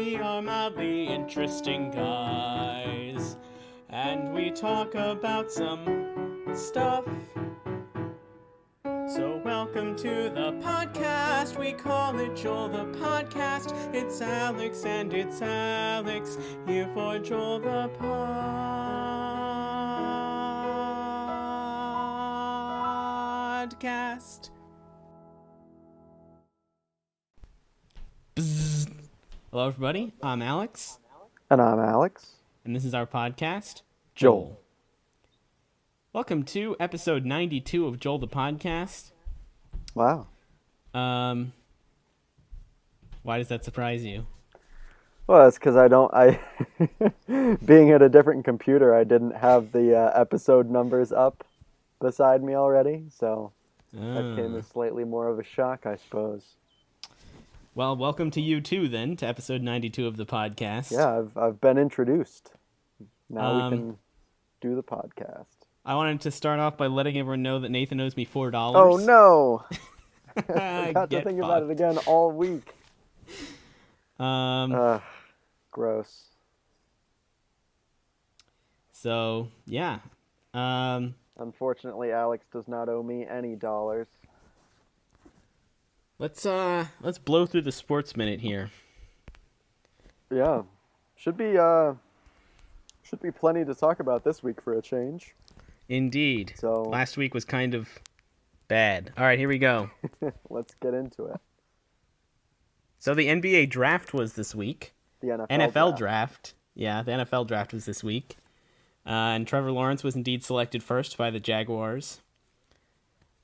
we are mildly interesting guys, and we talk about some stuff. So welcome to the podcast, we call it Joel the Podcast. It's Alex and it's Alex, here for Joel the Podcast. Bzzz. Hello everybody, I'm Alex. And I'm Alex. And this is our podcast, Joel. Welcome to episode 92 of Joel the Podcast. Wow. Why does that surprise you? Well, it's because being at a different computer, I didn't have the episode numbers up beside me already, so that came as slightly more of a shock, I suppose. Well, welcome to you too, then, to episode 92 of the podcast. Yeah, I've been introduced. Now we can do the podcast. I wanted to start off by letting everyone know that Nathan owes me $4. Oh, no! I forgot to think about it again all week. Gross. So, yeah. Unfortunately, Alex does not owe me any dollars. Let's blow through the sports minute here. Yeah. Should be plenty to talk about this week for a change. Indeed. So last week was kind of bad. All right, here we go. Let's get into it. So the NBA draft was this week. The NFL draft. Yeah, the NFL draft was this week. And Trevor Lawrence was indeed selected first by the Jaguars.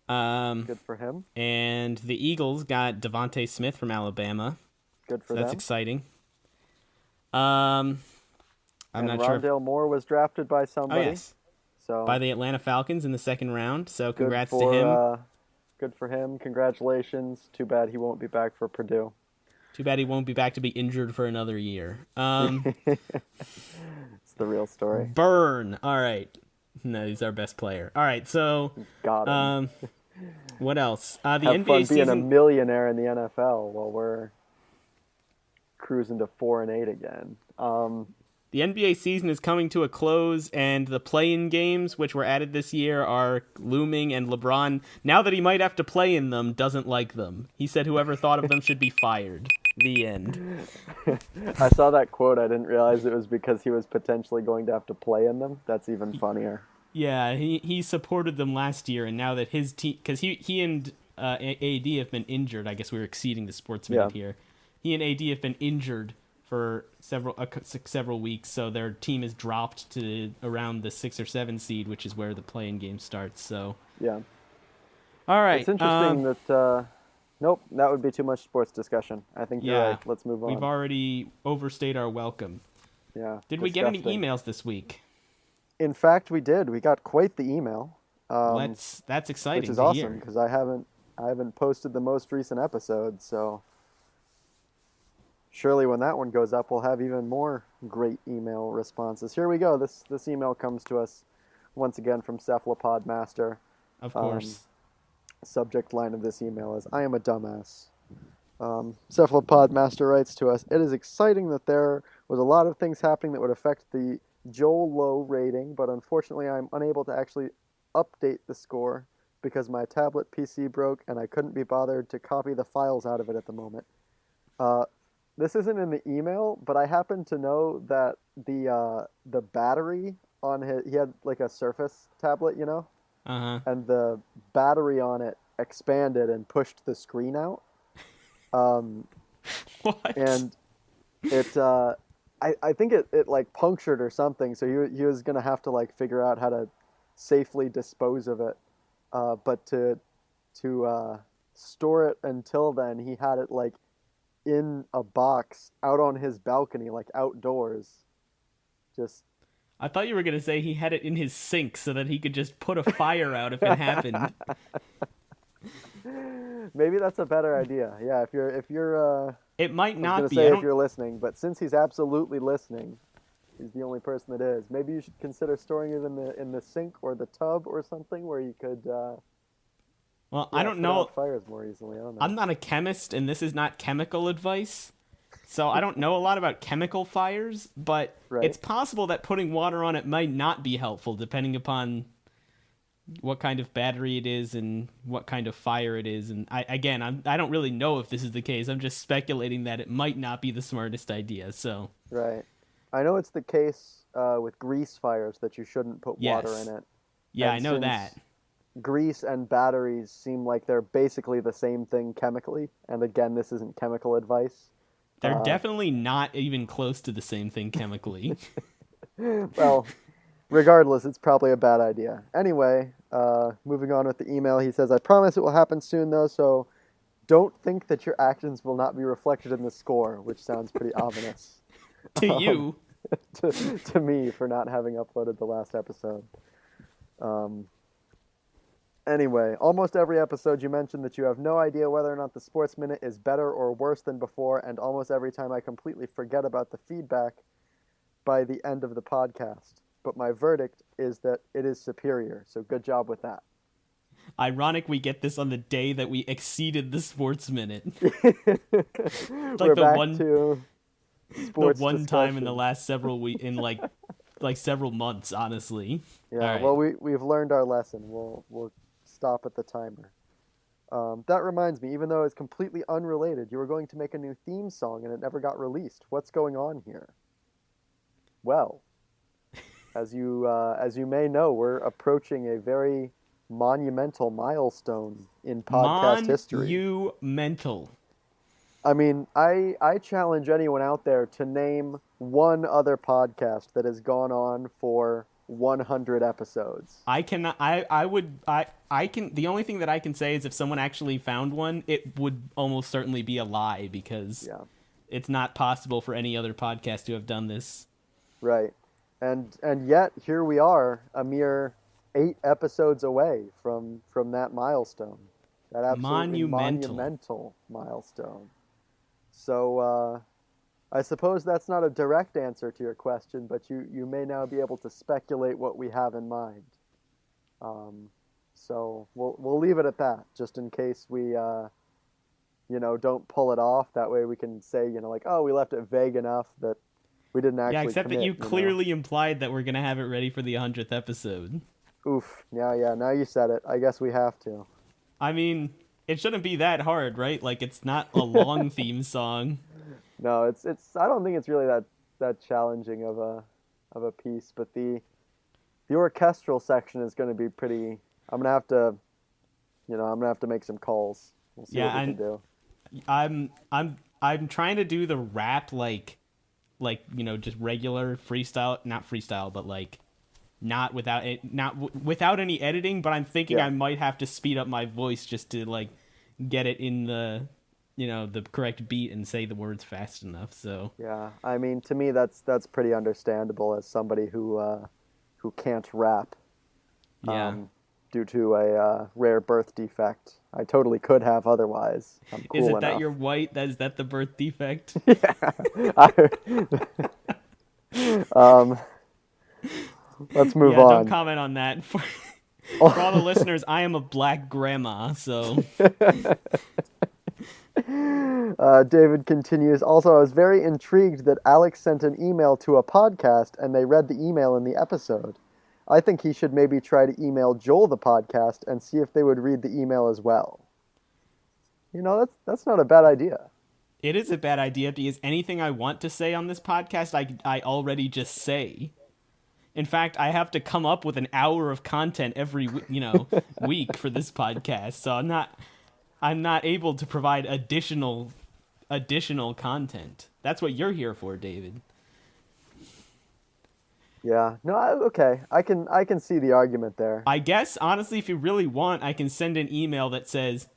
Good for him. And the Eagles got Devontae Smith from Alabama. Good for them. That's exciting. I'm not sure. Rondale Moore was drafted by somebody. Oh, yes. So by the Atlanta Falcons in the second round. So congrats to him. Good for him. Congratulations. Too bad he won't be back for Purdue. Too bad he won't be back to be injured for another year. It's the real story. Burn. All right. No, he's our best player. All right, so got him. What else? The Have NBA fun season... being a millionaire in the NFL while we're cruising to 4-8 again. The NBA season is coming to a close, and the play-in games, which were added this year, are looming, and LeBron, now that he might have to play in them, doesn't like them. He said whoever thought of them should be fired. The end. I saw that quote. I didn't realize it was because he was potentially going to have to play in them. That's even funnier. Yeah, he supported them last year, and now that his team... Because he and AD have been injured. I guess we were exceeding the sports minute here. He and AD have been injured for several weeks, so their team is dropped to around the 6 or 7 seed, which is where the play-in game starts. So yeah. All right. It's interesting that. Nope, that would be too much sports discussion. I think you're right. Let's move on. We've already overstayed our welcome. Yeah. Did we get any emails this week? In fact, we did. We got quite the email. That's exciting. Which is awesome because I haven't posted the most recent episode, so. Surely when that one goes up, we'll have even more great email responses. Here we go. This email comes to us once again from Cephalopod Master. Of course. Subject line of this email is, I am a dumbass. Cephalopod Master writes to us, it is exciting that there was a lot of things happening that would affect the Joel Low rating, but unfortunately I'm unable to actually update the score because my tablet PC broke and I couldn't be bothered to copy the files out of it at the moment. This isn't in the email, but I happen to know that the battery on he had like a Surface tablet, you know? Uh-huh. And the battery on it expanded and pushed the screen out. What? And it, I think it like punctured or something, so he was going to have to like figure out how to safely dispose of it. But to store it until then, he had it like in a box out on his balcony, like outdoors. Just. I thought you were gonna say he had it in his sink so that he could just put a fire out if it happened. Maybe that's a better idea. Yeah, if you're. It might not be. Say if you're listening, but since he's absolutely listening, he's the only person that is. Maybe you should consider storing it in the sink or the tub or something where you could. I don't know. Fires more easily. I don't know. I'm not a chemist, and this is not chemical advice. So I don't know a lot about chemical fires, but Right. it's possible that putting water on it might not be helpful depending upon what kind of battery it is and what kind of fire it is. And I don't really know if this is the case. I'm just speculating that it might not be the smartest idea. So Right. I know it's the case with grease fires that you shouldn't put water yes, in it. yeah, I And know that. since grease and batteries seem like they're basically the same thing chemically, and again, this isn't chemical advice. They're Uh, definitely not even close to the same thing chemically. well, regardless, it's probably a bad idea. Anyway, moving on with the email, he says, I promise it will happen soon though, so don't think that your actions will not be reflected in the score, which sounds pretty ominous To um, you, to me for not having uploaded the last episode. Um, Anyway, almost every episode you mention that you have no idea whether or not the Sports Minute is better or worse than before, and almost every time I completely forget about the feedback by the end of the podcast. But my verdict is that it is superior, so good job with that. ironic we get this on the day that we exceeded the sports minute. We're Like back to the sports one time in the discussion. last several weeks in like several months, honestly. All Yeah, right. well, we've learned our lesson. We'll stop at the timer. That reminds me, even though it's completely unrelated, you were going to make a new theme song and it never got released. What's going on here? Well, as you may know, we're approaching a very monumental milestone in podcast history. Monumental. I mean, I challenge anyone out there to name one other podcast that has gone on for 100 episodes. I cannot. I would. I can. The only thing that I can say is if someone actually found one, it would almost certainly be a lie because Yeah, it's not possible for any other podcast to have done this. right. And yet here we are, a mere 8 episodes away from that milestone, that absolutely Monumental. monumental milestone. So I suppose that's not a direct answer to your question, but you may now be able to speculate what we have in mind. Um, so we'll leave it at that, just in case we don't pull it off. That way we can say like, oh, we left it vague enough that we didn't Yeah, actually except that you commit. clearly implied that we're gonna have it ready for the 100th episode. Oof. Yeah. Now you said it. I guess we have to. I mean, it shouldn't be that hard, right? Like it's not a long theme song. No, it's. I don't think it's really that challenging of a piece, but the orchestral section is going to be pretty. I'm gonna have to, I'm gonna have to make some calls. We'll see Yeah, what we can and do. I'm trying to do the rap just regular freestyle, not freestyle, but like not without it, without any editing. But I'm thinking Yeah, I might have to speed up my voice just to like get it in the correct beat and say the words fast enough. So yeah. I mean, to me, that's pretty understandable as somebody who can't rap yeah. due to a rare birth defect. I totally could have otherwise. I'm Is cool it that enough. you're white? Is that the birth defect? Yeah. I, um, let's move Yeah, don't on. comment on that. For all the listeners, I am a black grandma, so David continues. Also, I was very intrigued that Alex sent an email to a podcast and they read the email in the episode. I think he should maybe try to email Joel the podcast and see if they would read the email as well. That's not a bad idea. it is a bad idea because anything I want to say on this podcast, I already just say. In fact, I have to come up with an hour of content every week for this podcast, so I'm not able to provide additional content. That's what you're here for, David. Yeah. No. Okay. I can see the argument there. I guess honestly, if you really want, I can send an email that says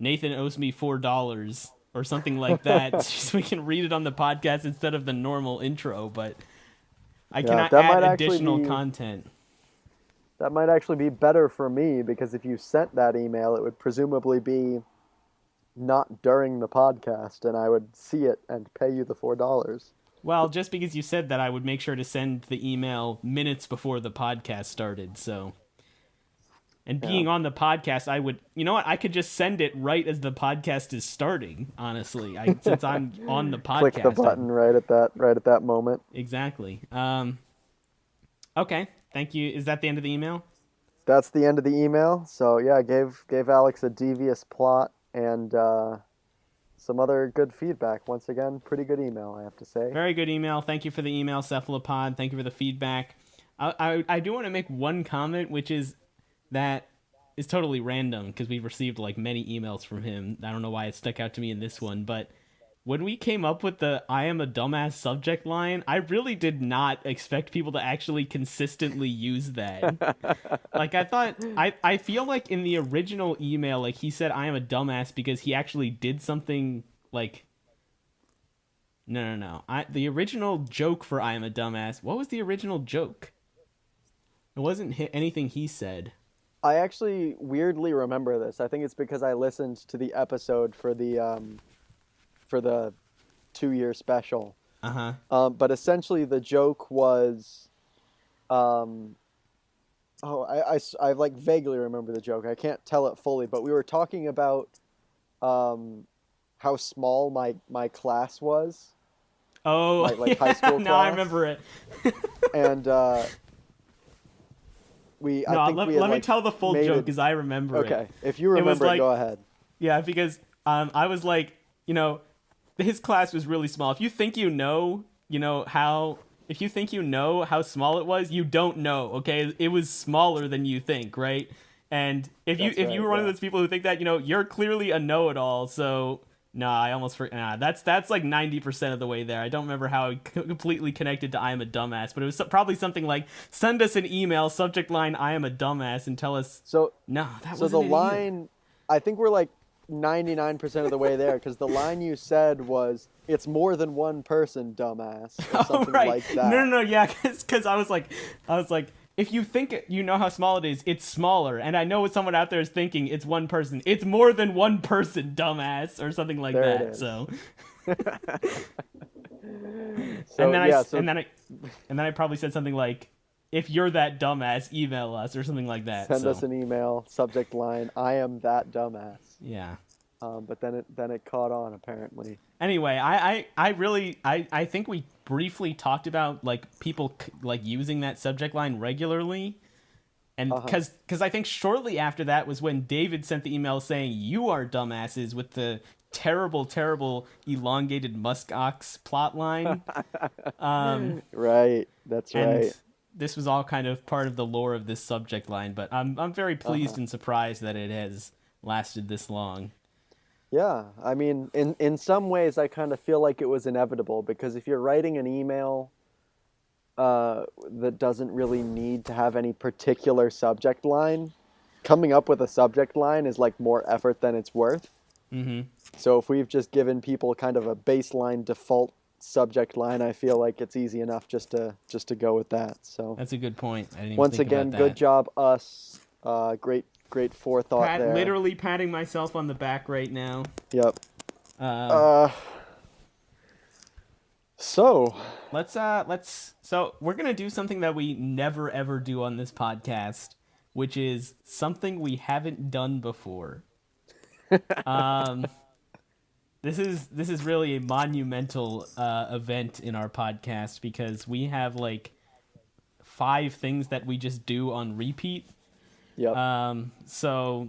Nathan owes me $4 or something like that, so we can read it on the podcast instead of the normal intro. But I Yeah. cannot add additional content. That might actually be better for me because if you sent that email, it would presumably be not during the podcast, and I would see it and pay you the $4. Well, just because you said that, I would make sure to send the email minutes before the podcast started. So, And being on the podcast, I would, you know what? I could just send it right as the podcast is starting. Honestly, since I'm on the podcast, click the button right at that moment. Exactly. Okay. Thank you. Is that the end of the email? That's the end of the email. So yeah, gave Alex a devious plot and some other good feedback. Once again, pretty good email, I have to say. Very good email. Thank you for the email, Cephalopod. Thank you for the feedback. I do want to make one comment, which is that is totally random because we've received like many emails from him. I don't know why it stuck out to me in this one, but when we came up with the "I am a dumbass" subject line, I really did not expect people to actually consistently use that. Like I feel like in the original email, like he said "I am a dumbass" because he actually did something like. No. The original joke for "I am a dumbass." What was the original joke? It wasn't anything he said. I actually weirdly remember this. I think it's because I listened to the episode for the 2-year special. But essentially the joke was, I like vaguely remember the joke. I can't tell it fully, but we were talking about how small my class was. Oh, like high school class. No, I remember it. And let me tell the full joke because I remember it. Okay, if you remember it, go ahead. Yeah, because I was like, his class was really small. If you think if you think you know how small it was, you don't know. Okay, it was smaller than you think, right? And if you were one of those people who think that, you're clearly a know-it-all. So no, I almost forgot. That's like 90% of the way there. I don't remember how it completely connected to "I am a dumbass," but it was probably something like, "Send us an email, subject line "I am a dumbass," and tell us." So no, that wasn't so the it line. Either. I think we're like 99% of the way there because the line you said was, "It's more than one person, dumbass," or something like that. No, yeah, because I was like, if you think you know how small it is, it's smaller. And I know what someone out there is thinking, it's one person. It's more than one person, dumbass, or something like there that. So. And then I probably said something like, "If you're that dumbass, email us," or something like that. Send us an email. Subject line: "I am that dumbass." Yeah. But then it caught on apparently. Anyway, I think we briefly talked about like people like using that subject line regularly, and because I think shortly after that was when David sent the email saying "You are dumbasses" with the terrible elongated muskox plot line. Right, that's right. This was all kind of part of the lore of this subject line, but I'm very pleased and surprised that it has lasted this long. Yeah, I mean, in some ways, I kind of feel like it was inevitable because if you're writing an email that doesn't really need to have any particular subject line, coming up with a subject line is like more effort than it's worth. Mm-hmm. So if we've just given people kind of a baseline default subject line, I feel like it's easy enough just to go with that. So that's a good point. I didn't even once think again, about that. good job, us. Great forethought there. Literally patting myself on the back right now. Yep. So we're gonna do something that we never ever do on this podcast, which is something we haven't done before. This is really a monumental event in our podcast because we have like 5 things that we just do on repeat. Yep. So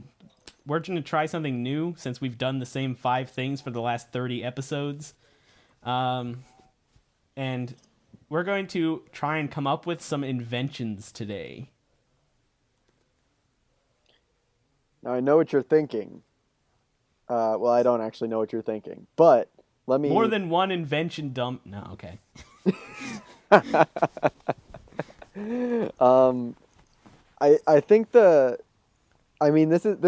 we're going to try something new since we've done the same 5 things for the last 30 episodes. And we're going to try and come up with some inventions today. Now I know what you're thinking. Well, I don't actually know what you're thinking, but let me... More than one invention dump... No, okay. I think this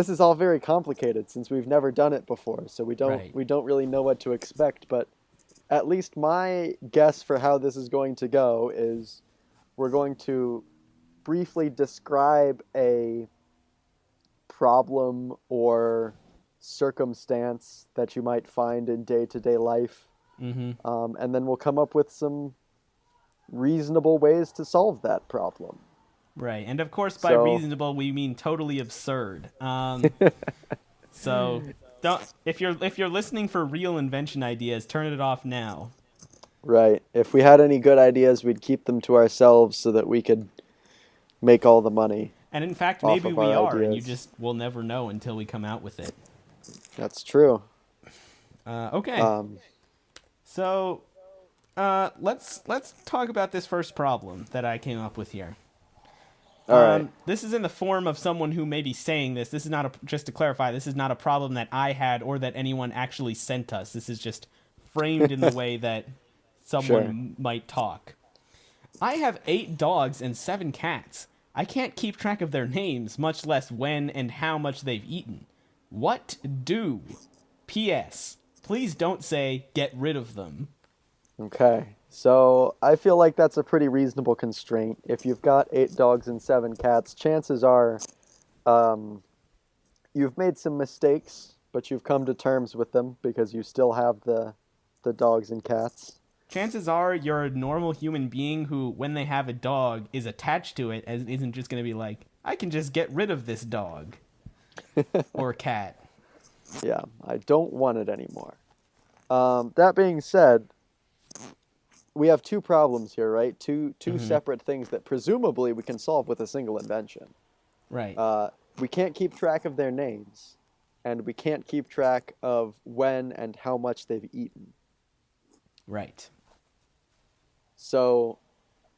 is all very complicated since we've never done it before, so we don't really know what to expect, but at least my guess for how this is going to go is we're going to briefly describe a problem or circumstance that you might find in day-to-day life, and then we'll come up with some reasonable ways to solve that problem. Right. And of course, by So, reasonable, we mean totally absurd. So don't if you're listening for real invention ideas, turn it off now. right. If we had any good ideas, we'd keep them to ourselves so that we could make all the money And in fact, off maybe of we our are, and you ideas. just will never know until we come out with it. That's true. Okay. Um, So let's talk about this first problem that I came up with here. all right. This is in the form of someone who may be saying this. This is not just to clarify. This is not a problem that I had or that anyone actually sent us. This is just framed in the way that someone Sure. might talk. I have 8 dogs and 7 cats. I can't keep track of their names, much less when and how much they've eaten. What do? P.S. Please don't say get rid of them. Okay. So I feel like that's a pretty reasonable constraint. If you've got 8 dogs and 7 cats, chances are um, you've made some mistakes, but you've come to terms with them because you still have the dogs and cats. Chances are you're a normal human being who, when they have a dog, is attached to it, as isn't just going to be like, I can just get rid of this dog or cat. Yeah, I don't want it anymore. That being said, we have two problems here, right? Two separate things that presumably we can solve with a single invention. Right. We can't keep track of their names, and we can't keep track of when and how much they've eaten. Right. So,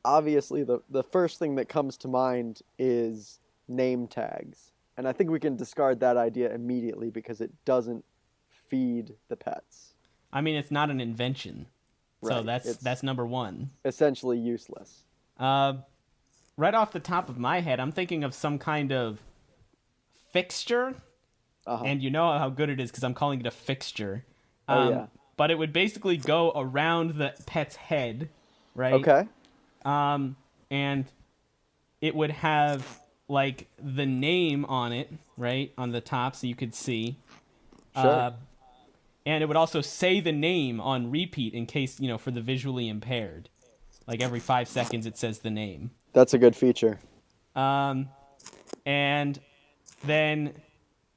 obviously, the first thing that comes to mind is name tags. And I think we can discard that idea immediately because it doesn't feed the pets. I mean, it's not an invention. So Right. that's It's that's number one. essentially useless. Uh, right off the top of my head, I'm thinking of some kind of fixture, Uh-huh. and you know how good it is because I'm calling it a fixture. Oh, yeah. But it would basically go around the pet's head, right? Okay. And it would have like the name on it, right, on the top, so you could see. Sure. And it would also say the name on repeat in case, for the visually impaired. Like every 5 seconds it says the name. That's a good feature. And then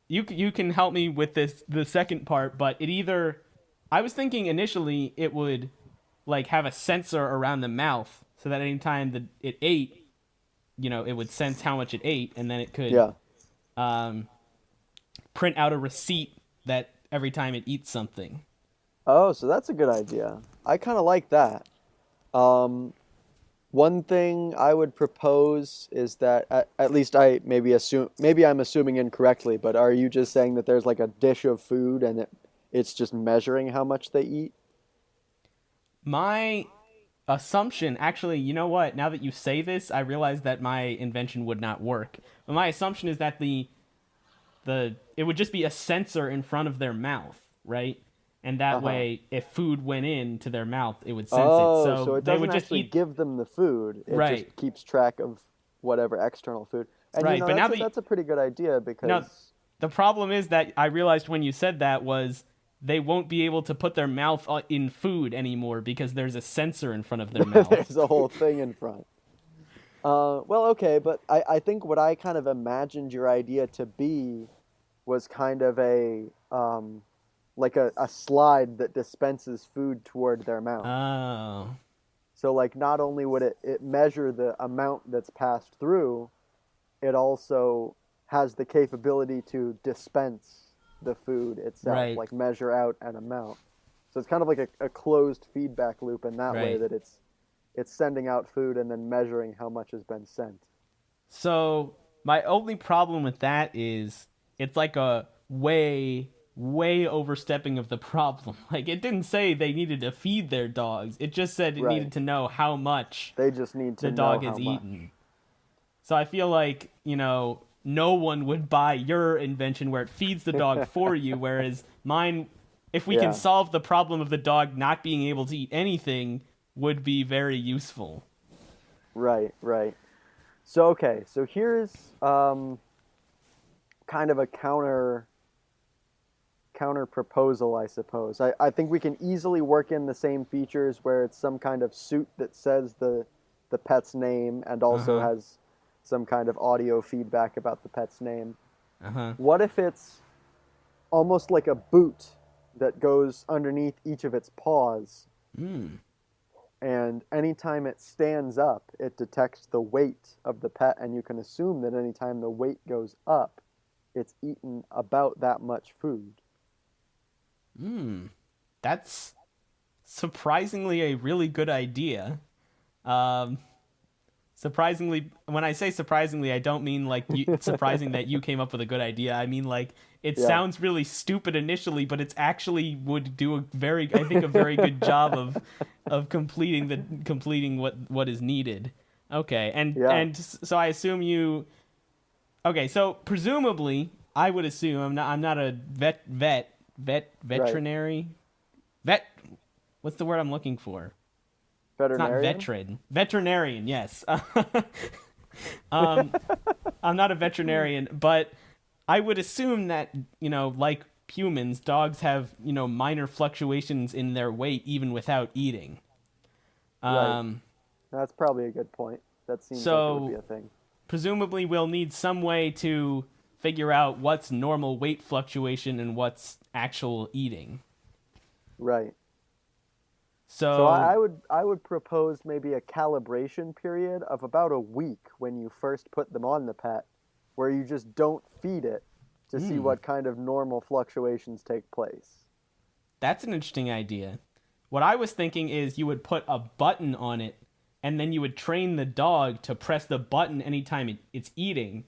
you can help me with the second part, but I was thinking initially it would like have a sensor around the mouth so that anytime that it ate, it would sense how much it ate, and then it could Yeah. print out a receipt that every time it eats something. Oh, so that's a good idea. I kind of like that. One thing I would propose is that at least maybe I'm assuming incorrectly, but are you just saying that there's like a dish of food and it's just measuring how much they eat? My assumption, actually, you know what? Now that you say this, I realize that my invention would not work. But my assumption is that it would just be a sensor in front of their mouth, right? And that way, if food went into their mouth, it would sense Oh, it. so it they doesn't would just actually eat. give them the food. It Right. just keeps track of whatever external food. And Right, but now that's a pretty good idea Now, because the problem is that I realized when you said that was they won't be able to put their mouth in food anymore because there's a sensor in front of their mouth. there's a whole thing in front. Well, okay, but I think what I kind of imagined your idea to be was kind of like a slide that dispenses food toward their mouth. Oh. So like not only would it measure the amount that's passed through, it also has the capability to dispense the food itself, Right. like measure out an amount. So it's kind of like a closed feedback loop in that way Right. that it's sending out food and then measuring how much has been sent. So my only problem with that is it's like a way overstepping of the problem. Like it didn't say they needed to feed their dogs. It just said it Right. needed to know how much They just need to the know dog how has much. eaten. So I feel like, no one would buy your invention where it feeds the dog for you, whereas mine, if we Yeah. can solve the problem of the dog not being able to eat anything, would be very useful. Right, right. So okay, so here's kind of a counter proposal, I suppose. I think we can easily work in the same features where it's some kind of suit that says the pet's name and also Uh-huh. has some kind of audio feedback about the pet's name. Uh-huh. What if it's almost like a boot that goes underneath each of its paws, Mm. and anytime it stands up, it detects the weight of the pet, and you can assume that anytime the weight goes up, it's eaten about that much food. Mm. That's surprisingly a really good idea. Um, Surprisingly, when I say surprisingly, I don't mean like surprising that you came up with a good idea. I mean like it Yeah. sounds really stupid initially, but it's actually would do I think a very good job of completing what is needed. Okay, Yeah. so I assume you. Okay, so presumably I would assume I'm not a Right. veterinary vet. What's the word I'm looking for? It's not Veterinarian? veteran. Veterinarian, yes. um, I'm not a veterinarian, but I would assume that, like humans, dogs have, minor fluctuations in their weight even without eating. Right. Um, That's probably a good point. That seems like it would be so a thing. presumably we'll need some way to figure out what's normal weight fluctuation and what's actual eating. Right. So So, I would propose maybe a calibration period of about a week when you first put them on the pet, where you just don't feed it to see hmm, what kind of normal fluctuations take place. that's an interesting idea. What I was thinking is you would put a button on it, and then you would train the dog to press the button anytime it's eating.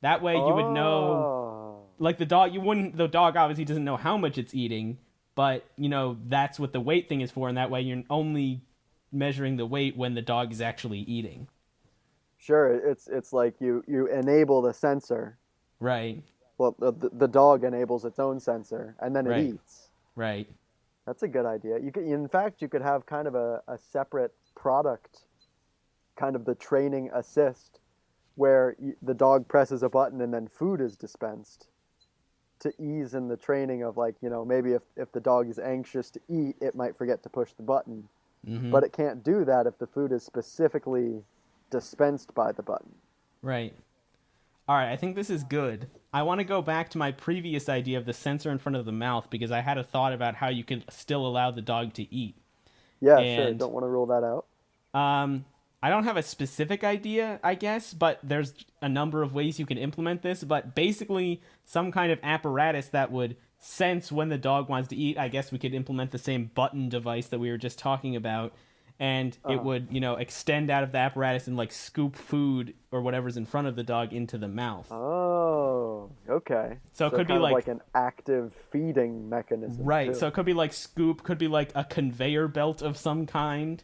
That way you would know, Oh, like the dog obviously doesn't know how much it's eating, but, that's what the weight thing is for, and that way you're only measuring the weight when the dog is actually eating. sure. It's like you enable the sensor. Right, Well, the dog enables its own sensor, and then it right, eats. right. That's a good idea. In fact, you could have kind of a separate product, kind of the training assist, where the dog presses a button and then food is dispensed to ease in the training of, like, maybe if the dog is anxious to eat, it might forget to push the button, Mm-hmm. but it can't do that if the food is specifically dispensed by the button. Right. All right, I think this is good. I want to go back to my previous idea of the sensor in front of the mouth because I had a thought about how you could still allow the dog to eat. Yeah, sure. And Don't want to rule that out. um, I don't have a specific idea, I guess, but there's a number of ways you can implement this. But basically, some kind of apparatus that would sense when the dog wants to eat. I guess we could implement the same button device that we were just talking about. And it Uh-huh. would, extend out of the apparatus and like scoop food or whatever's in front of the dog into the mouth. Oh, okay. So it So could be kind of like like an active feeding mechanism right. So too. it could be like scoop, could be like a conveyor belt of some kind.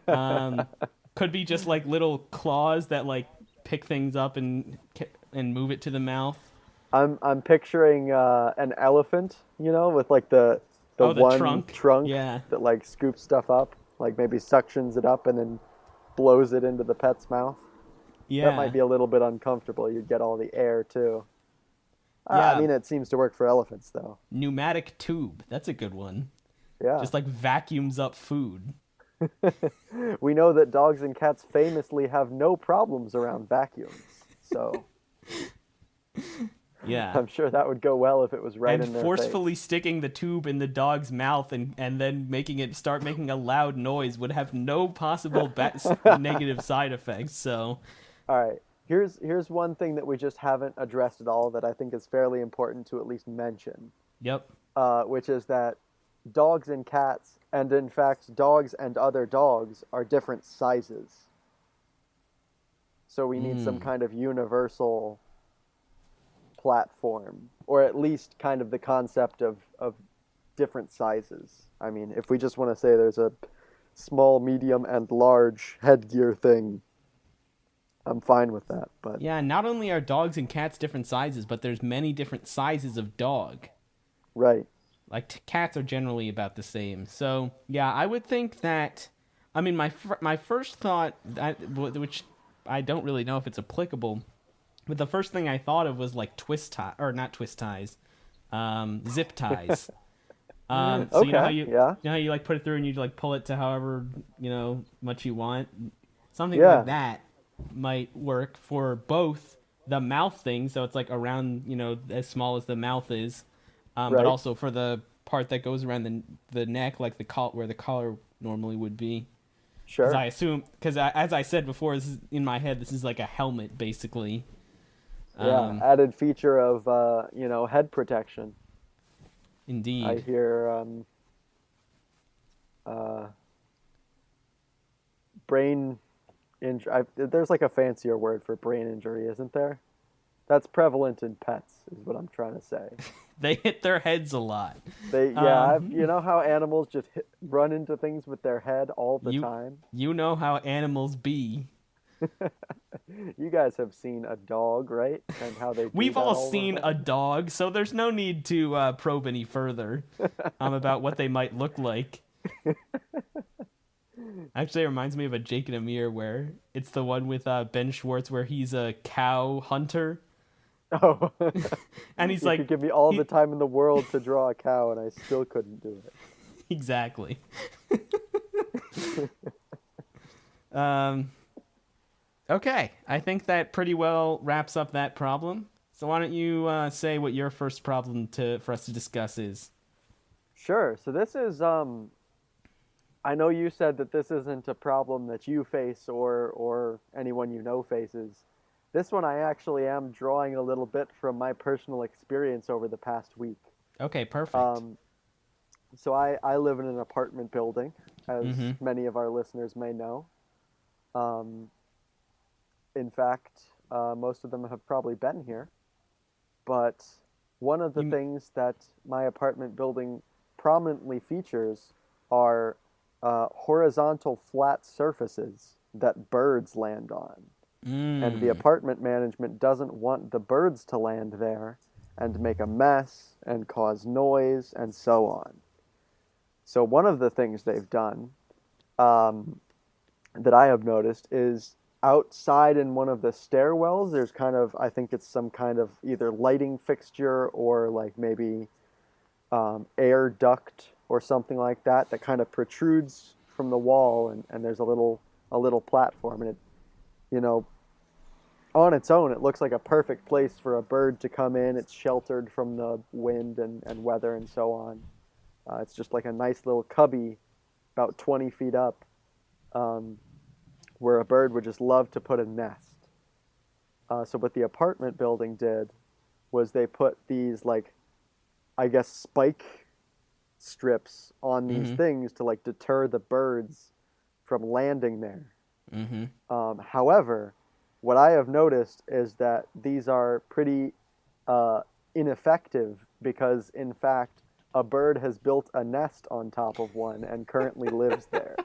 Um, could be just like little claws that like pick things up and move it to the mouth. I'm picturing an elephant, with like the Oh, the one trunk. trunk Yeah. that like scoops stuff up, like maybe suctions it up and then blows it into the pet's mouth. That might Yeah. be a little bit uncomfortable. You'd get all the air too. I Yeah. mean, it seems to work for elephants though. Pneumatic tube. That's a good one. Yeah. Just like vacuums up food. We know that dogs and cats famously have no problems around vacuums. So Yeah. I'm sure that would go well if it was right And in their forcefully face. sticking the tube in the dog's mouth and then making it start making a loud noise would have no possible negative side effects. So, All right. Here's one thing that we just haven't addressed at all that I think is fairly important to at least mention, yep. which is that dogs and cats, and in fact dogs and other dogs, are different sizes. So we need some Mm. kind of universal platform, or at least kind of the concept of different sizes. I mean, if we just want to say there's a small, medium, and large headgear thing, I'm fine with that. But Yeah, not only are dogs and cats different sizes, but there's many different sizes of dog. right, Like cats are generally about the same. So yeah, I would think that. I mean, my first thought, which I don't really know if it's applicable, but the first thing I thought of was like twist tie or not twist ties, zip ties. So you know how okay, yeah, you like put it through and you like pull it to however much you want, something yeah. like that. might work for both the mouth thing, so it's like around, as small as the mouth is, but Right. also for the part that goes around the neck, like where the collar normally would be. Because Sure. I assume, as I said before, this is in my head. This is like a helmet, basically. Yeah. Um, Added feature of head protection. I Indeed. hear uh, brain injury. There's like a fancier word for brain injury, isn't there? That's prevalent in pets, is what I'm trying to say. They hit their heads a lot. You know how animals just run into things with their head all the You time? you know how animals be. You guys have seen a dog, right? And how they do We've that all all the seen a time? dog, so there's no need to probe any further about what they might look like. Actually, it reminds me of a Jake and Amir where it's the one with Ben Schwartz where he's a cow hunter, Oh, and he's you like, could give me all the he time in the world to draw a cow, and I still couldn't do exactly. Um, okay, I think that pretty well wraps up that problem. So why don't you say what your first problem to for us to discuss is? Sure. So this is I know you said that this isn't a problem that you face or anyone you know faces. This one I actually am drawing a little bit from my personal experience over the past week. Okay, perfect. Um, so I live in an apartment building, as Mm-hmm. many of our listeners may know. Um, in fact, most of them have probably been here. But one of the You things that my apartment building prominently features are horizontal flat surfaces that birds land on. And the mm, apartment management doesn't want the birds to land there and make a mess and cause noise and so on. So, one of the things they've done um, that I have noticed is outside in one of the stairwells, there's kind of, I think it's some kind of either lighting fixture or like maybe air duct or something like that that kind of protrudes from the wall, and there's a little platform, and it, you know, on its own, it looks like a perfect place for a bird to come in. It's sheltered from the wind and weather and so on. It's just like a nice little cubby about 20 feet up, um, where a bird would just love to put a nest. So what the apartment building did was they put these like, I guess, spike strips on these mm-hmm. things to like deter the birds from landing there. Mm-hmm. However, what I have noticed is that these are pretty uh, ineffective because, in fact, a bird has built a nest on top of one and currently lives there.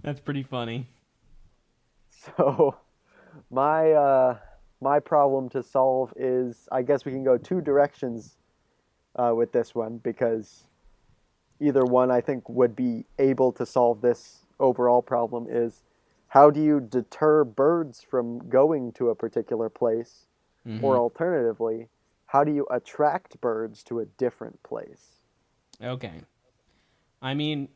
That's pretty funny. So, my my problem to solve is, I guess we can go two directions with this one because either one I think would be able to solve this overall problem is how do you deter birds from going to a particular place, or Mm-hmm. alternatively, how do you attract birds to a different place? Okay. I mean,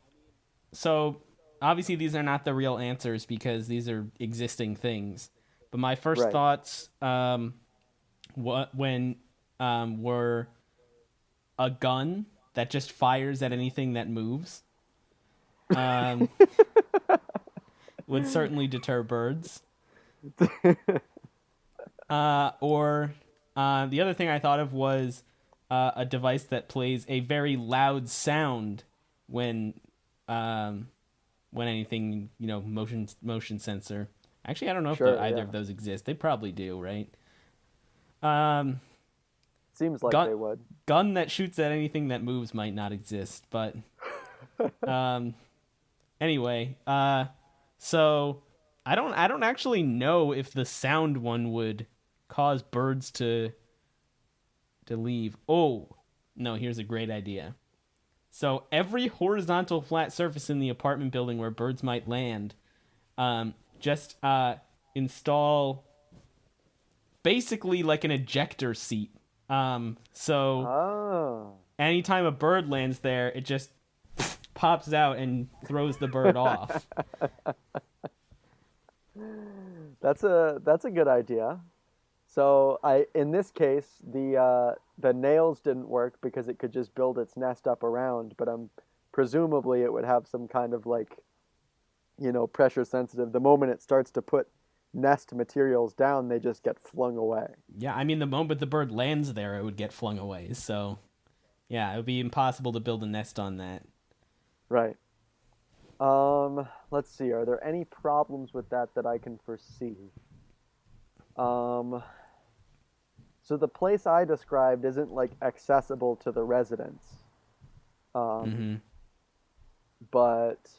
so obviously these are not the real answers because these are existing things. But my first Right. thoughts, what when were a gun that just fires at anything that moves, um, would certainly deter birds. Or the other thing I thought of was a device that plays a very loud sound when um, when anything motion sensor. Actually, I don't know if Sure, either yeah. of those exist. They probably do, right? Um, Seems like gun they would. gun that shoots at anything that moves might not exist, but um, anyway, so I don't actually know if the sound one would cause birds to leave. Oh, no, here's a great idea. So every horizontal flat surface in the apartment building where birds might land, just install basically like an ejector seat. So Oh. anytime a bird lands there, it just pops out and throws the bird off. That's a good idea. So in this case, the nails didn't work because it could just build its nest up around, but presumably it would have some kind of like, pressure sensitive. The moment it starts to put nest materials down, they just get flung away. Yeah, I mean, the moment the bird lands there, it would get flung away. So, yeah, it would be impossible to build a nest on that. Right. Let's see. Are there any problems with that I can foresee? Um, so the place I described isn't like accessible to the residents. Um, Mm-hmm. but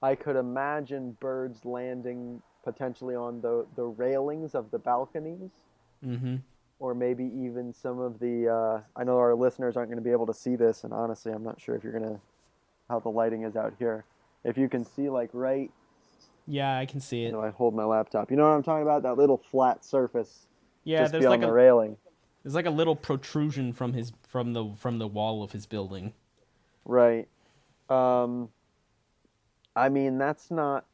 I could imagine birds landing potentially on the railings of the balconies, Mm-hmm. or maybe even some of the. I know our listeners aren't going to be able to see this, and honestly, I'm not sure if you're gonna how the lighting is out here. If you can see, like right, Yeah, I can see it. I hold my laptop. You know what I'm talking about? That little flat surface Yeah, just beyond the railing. there's like a little protrusion from the wall of his building. Right. Um, I mean, that's not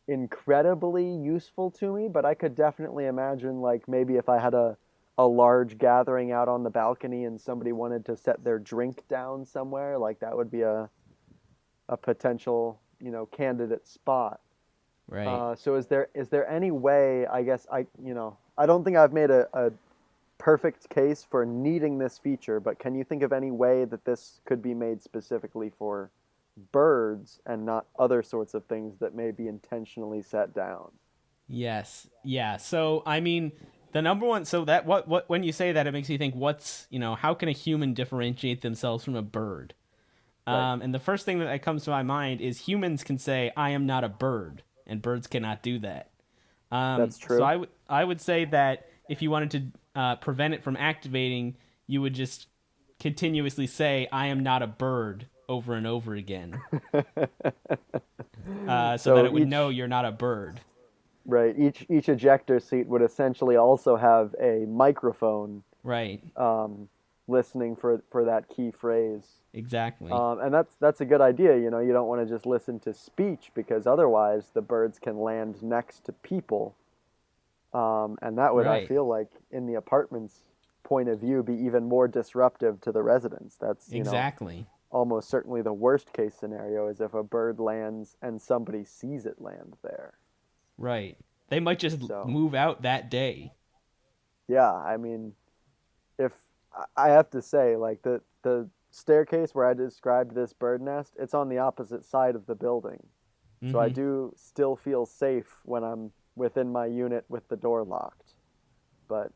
incredibly useful to me, but I could definitely imagine like maybe if I had a large gathering out on the balcony and somebody wanted to set their drink down somewhere, like that would be a potential, candidate spot. Right. So is there any way, I guess I don't think I've made a perfect case for needing this feature, but can you think of any way that this could be made specifically for birds and not other sorts of things that may be intentionally set down? Yes. Yeah. So, I mean, the number one. So that what when you say that, it makes me think. How can a human differentiate themselves from a bird? Right. And the first thing that comes to my mind is humans can say, "I am not a bird," and birds cannot do that. That's So true. I would say that if you wanted to prevent it from activating, you would just continuously say, "I am not a bird" over and over again, so that So it would know you're not a bird. right, each ejector seat would essentially also have a microphone Right. listening for that key phrase. Exactly. And that's a good idea. You don't want to just listen to speech because otherwise the birds can land next to people, and that would, I Right. feel like, in the apartment's point of view, be even more disruptive to the residents. That's Exactly. almost certainly the worst case scenario is if a bird lands and somebody sees it land there. Right. They might just So move out that day. yeah, I mean, if I have to say, like the staircase where I described this bird nest, it's on the opposite side of the building. So I Mm-hmm. do still feel safe when I'm within my unit with the door locked. But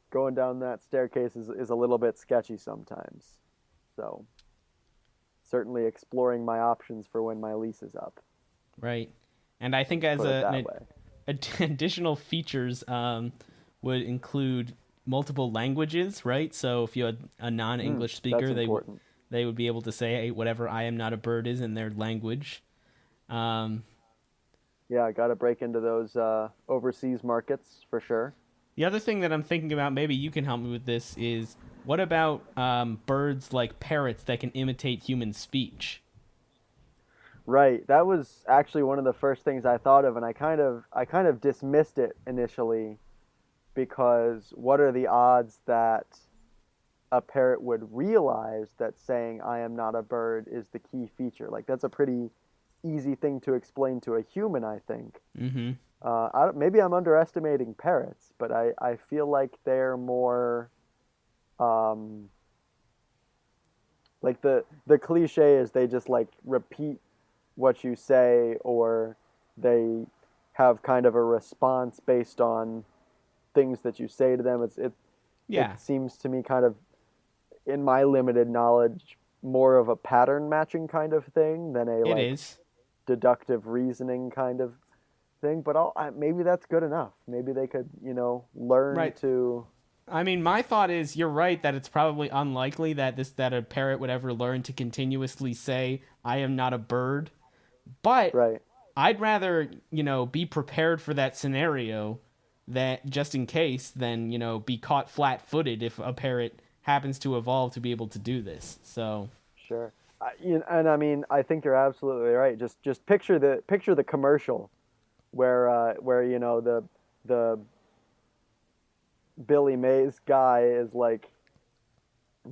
going down that staircase is a little bit sketchy sometimes. So certainly exploring my options for when my lease is up. Right. And I think as Put it that way. additional features would include multiple languages, right? So if you had a non-English That's speaker, important. they would be able to say, "Hey, whatever I am not a bird" is in their language. Um, Yeah, I got to break into those overseas markets for sure. the other thing that I'm thinking about, maybe you can help me with this, is what about birds like parrots that can imitate human speech? Right. That was actually one of the first things I thought of, and I kind of dismissed it initially because what are the odds that a parrot would realize that saying "I am not a bird" is the key feature? Like that's a pretty easy thing to explain to a human, I think. Mm-hmm. Maybe I'm underestimating parrots, but I feel like they're more um, like the cliche is they just like repeat what you say, or they have kind of a response based on things that you say to them. It Yeah, seems to me kind of, in my limited knowledge, more of a pattern matching kind of thing than a it like is. deductive reasoning kind of thing. But maybe that's good enough. Maybe they could, learn Right. to. I mean, my thought is you're right that it's probably unlikely that a parrot would ever learn to continuously say "I am not a bird." But Right. I'd rather, be prepared for that scenario that just in case than, be caught flat-footed if a parrot happens to evolve to be able to do this. So, Sure. And I mean, I think you're absolutely right. Just picture the commercial where the Billy Mays guy is like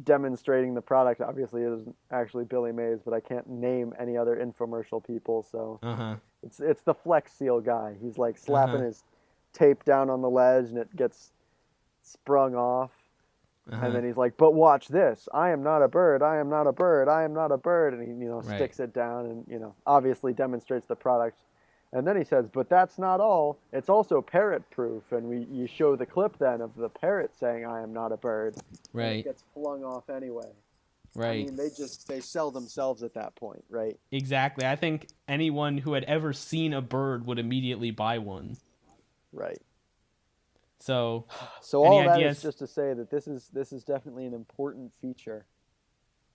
demonstrating the product. Obviously, it isn't actually Billy Mays, but I can't name any other infomercial people, so Uh-huh. it's the Flex Seal guy. He's like slapping Uh-huh. his tape down on the ledge, and it gets sprung off. And Uh-huh. then he's like, "But watch this! I am not a bird. I am not a bird. I am not a bird." And he, Right. sticks it down, and obviously demonstrates the product. And then he says, "But that's not all. It's also parrot proof." And you show the clip then of the parrot saying, "I am not a bird," and it Right. gets flung off anyway. I Right. mean, they sell themselves at that point, right? Exactly. I think anyone who had ever seen a bird would immediately buy one. Right. So, So any all that is ideas? just to say that this is definitely an important feature.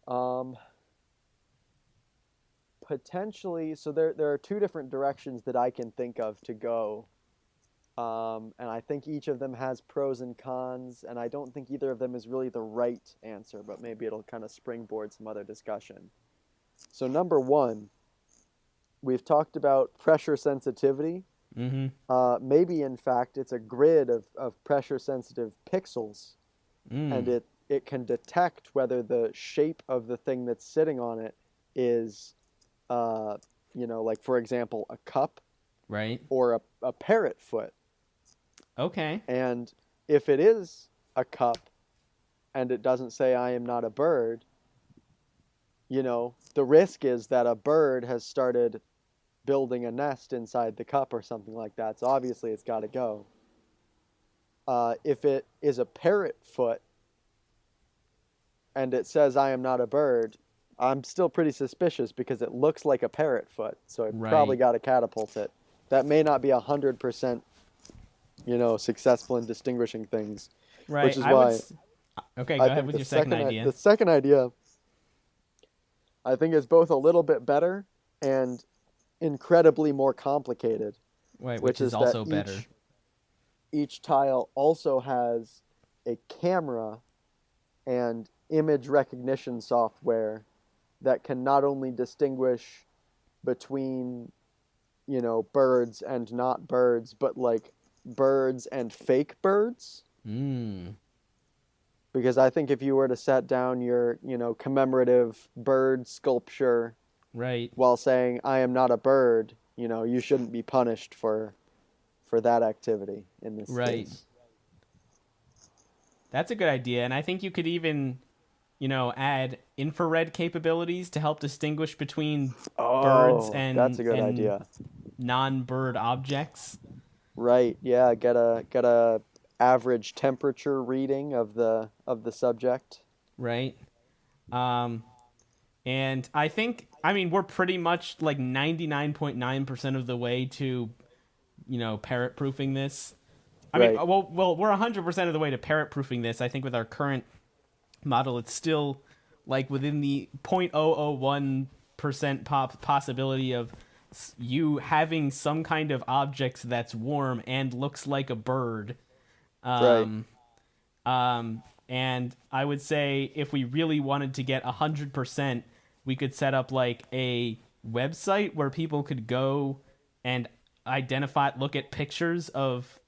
Um, Potentially, so there are two different directions that I can think of to go. And I think each of them has pros and cons, and I don't think either of them is really the right answer, but maybe it'll kind of springboard some other discussion. So number one, we've talked about pressure sensitivity. Mm-hmm. Maybe in fact it's a grid of pressure sensitive pixels, and Mm. it can detect whether the shape of the thing that's sitting on it is, uh, like for example, a cup Right. or a parrot foot. Okay. And if it is a cup and it doesn't say I am not a bird, the risk is that a bird has started building a nest inside the cup or something like that. So obviously it's got to go. If it is a parrot foot and it says I am not a bird, I'm still pretty suspicious because it looks like a parrot foot. So I probably Right. got to catapult it. That may not be 100%, successful in distinguishing things, which Right. is I would. why Okay. I Go ahead think with your second the idea. second idea I think is both a little bit better and incredibly more complicated, Right. which Which is is that also better. each tile also has a camera and image recognition software that can not only distinguish between, birds and not birds, but like birds and fake birds. Mm. Because I think if you were to set down your, commemorative bird sculpture Right. while saying I am not a bird, you shouldn't be punished for that activity in this Right. case. That's a good idea, and I think you could even, add infrared capabilities to help distinguish between birds Oh, that's a good and idea. non-bird objects. Right. Yeah, get a average temperature reading of the subject. Right. Um, and I mean, we're pretty much like 99.9% of the way to, parrot proofing this. I mean, Right. we're 100% of the way to parrot proofing this. I think with our current model, it's still like within the 0.001% possibility of you having some kind of object that's warm and looks like a bird. Right. Um, and I would say if we really wanted to get 100%, we could set up like a website where people could go and look at pictures of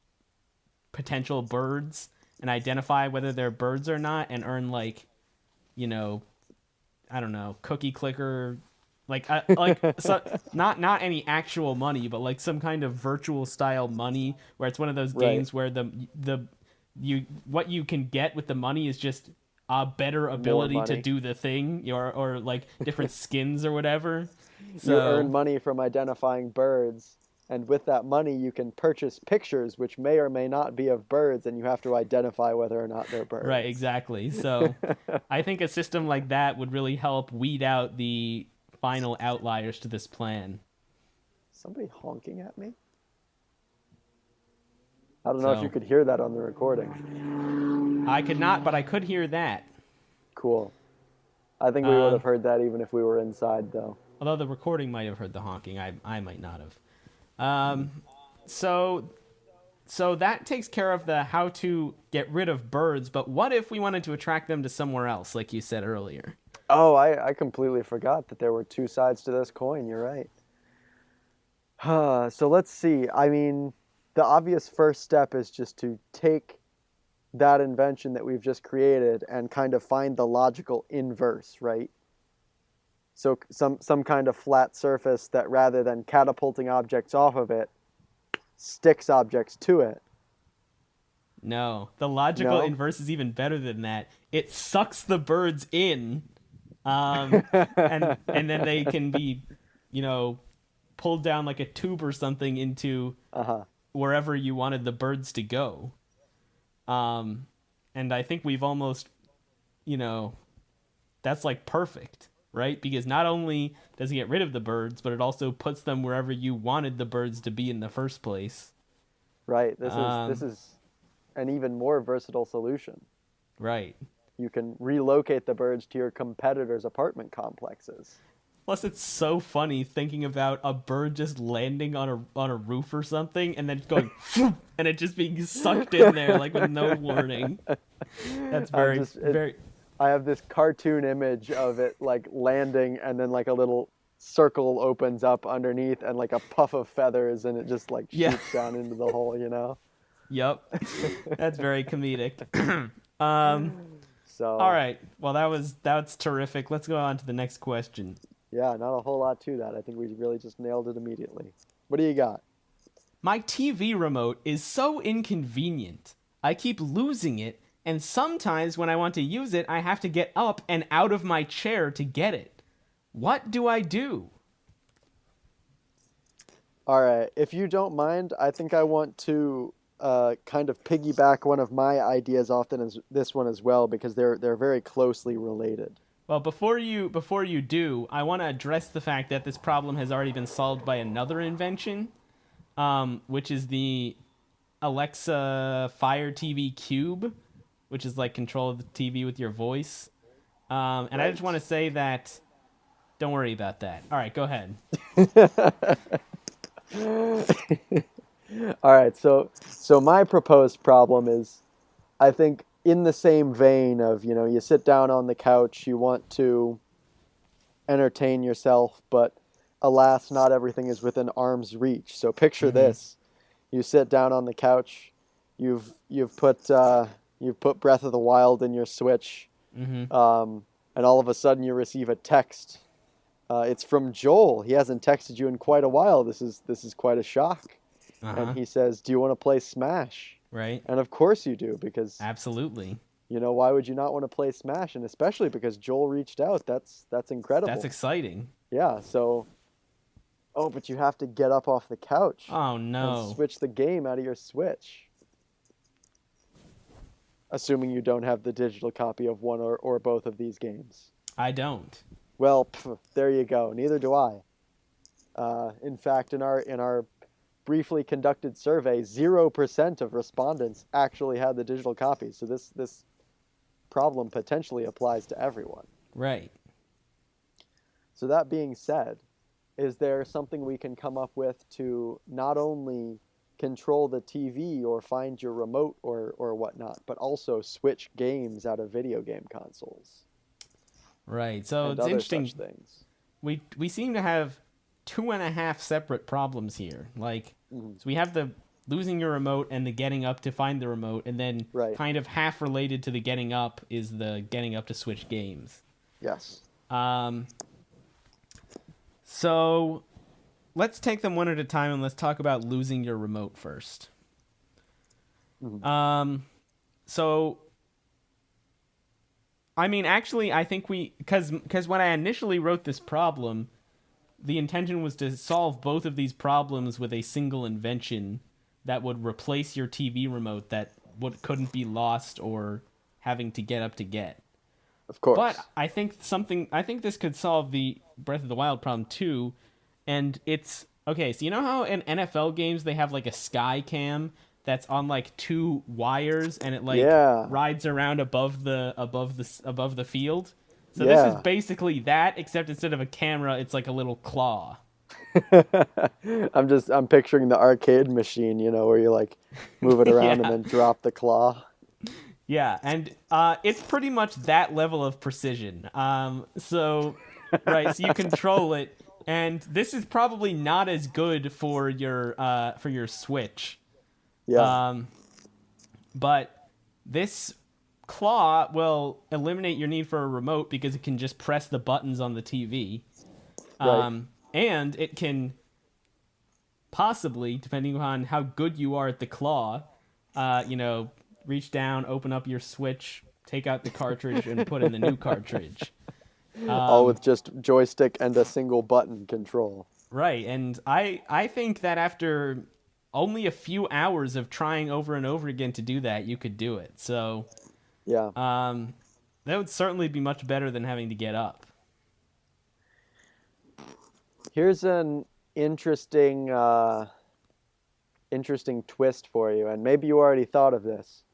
potential birds and identify whether they're birds or not and earn like, you know, I don't know, cookie clicker, so not any actual money, but like some kind of virtual style money where it's one of those Right. games where the you what you can get with the money is just a better More ability to money. do the thing, or like different skins or whatever. You earn So money from identifying birds, and with that money you can purchase pictures which may or may not be of birds, and you have to identify whether or not they're right, birds. exactly. So I think a system like that would really help weed out the final outliers to this plan. Somebody honking at me? I don't know if you So could hear that on the recording. I could not, but I could hear that. Cool. I think we would Uh, have heard that even if we were inside, though. Although the recording might have heard the honking, I might not have. Um, so so that takes care of the how to get rid of birds. But what if we wanted to attract them to somewhere else, like you said earlier? Oh, I completely forgot that there were two sides to this coin. You're right. So let's see. I mean, the obvious first step is just to take that invention that we've just created and kind of find the logical inverse, right? So some kind of flat surface that rather than catapulting objects off of it, sticks objects to it. No, the logical No? inverse is even better than that. It sucks the birds in, um, and then they can be, you know, pulled down like a tube or something into Uh-huh. wherever you wanted the birds to go. Um, and I think we've almost, you know, that's like perfect, right? Because not only does it get rid of the birds, but it also puts them wherever you wanted the birds to be in the first place. Right. This Um, is an even more versatile solution. right. You can relocate the birds to your competitors' apartment complexes. Plus, it's so funny thinking about a bird just landing on a roof or something, and then going, and it just being sucked in there like with no warning. That's very. I have this cartoon image of it like landing and then like a little circle opens up underneath and like a puff of feathers and it just like Yeah. shoots down into the hole, you know? Yep. That's very comedic. um. All So, right. Well, that's terrific. Let's go on to the next question. yeah, not a whole lot to that. I think we really just nailed it immediately. What do you got? My TV remote is so inconvenient. I keep losing it, and sometimes when I want to use it, I have to get up and out of my chair to get it. What do I do? All right, if you don't mind, I think I want to kind of piggyback one of my ideas off this one as well because they're very closely related. Well, before you do, I want to address the fact that this problem has already been solved by another invention, which is the Alexa Fire TV Cube, which is like control of the TV with your voice. And I just Right. want to say that don't worry about that. All right, go ahead. All right, so my proposed problem is, I think in the same vein of, you know, you sit down on the couch, you want to entertain yourself, but alas, not everything is within arm's reach. So picture Mm-hmm. this: you sit down on the couch, you've put Breath of the Wild in your Switch, Mm-hmm. and all of a sudden you receive a text. It's from Joel. He hasn't texted you in quite a while. This is quite a shock. Uh-huh. And he says, "Do you want to play Smash?" Right. And of course you do, because Absolutely. you know why would you not want to play Smash? And especially because Joel reached out. That's That's incredible. exciting. Yeah. So, oh, but you have to get up off the couch Oh and no. switch the game out of your Switch. Assuming you don't have the digital copy of one or both of these games. I don't. Well, there you go. Neither do I. In fact, in our briefly conducted survey, 0% of respondents actually had the digital copy. So this problem potentially applies to everyone. Right. So that being said, is there something we can come up with to not only control the TV or find your remote or whatnot, but also switch games out of video game consoles Right. So and it's other interesting. such things? We seem to have two and a half separate problems here. Like, Mhm. so we have the losing your remote and the getting up to find the remote, and then Right. kind of half related to the getting up is the getting up to switch games. Yes. Um, so let's take them one at a time and let's talk about losing your remote first. Mhm. So I mean, actually, I think because when I initially wrote this problem, the intention was to solve both of these problems with a single invention that would replace your TV remote that couldn't be lost or having to get up to get. Of course. But I think this could solve the Breath of the Wild problem too, and it's okay. So you know how in NFL games they have like a sky cam that's on like two wires and it like Yeah. rides around above the field. So this is Yeah. basically that, except instead of a camera, it's like a little claw. I'm picturing the arcade machine, you know, where you like move it around and Yeah. then drop the claw. Yeah, and it's pretty much that level of precision. Right, so you control it, and this is probably not as good for your Switch. Yeah, Um, but this claw will eliminate your need for a remote because it can just press the buttons on the TV. right. And it can possibly, depending on how good you are at the claw, you know, reach down, open up your Switch, take out the cartridge, and put in the new cartridge. All with just joystick and a single button control. Right, and I think that after only a few hours of trying over and over again to do that, you could do it. So, Yeah. that would certainly be much better than having to get up. Here's an interesting interesting twist for you, and maybe you already thought of this.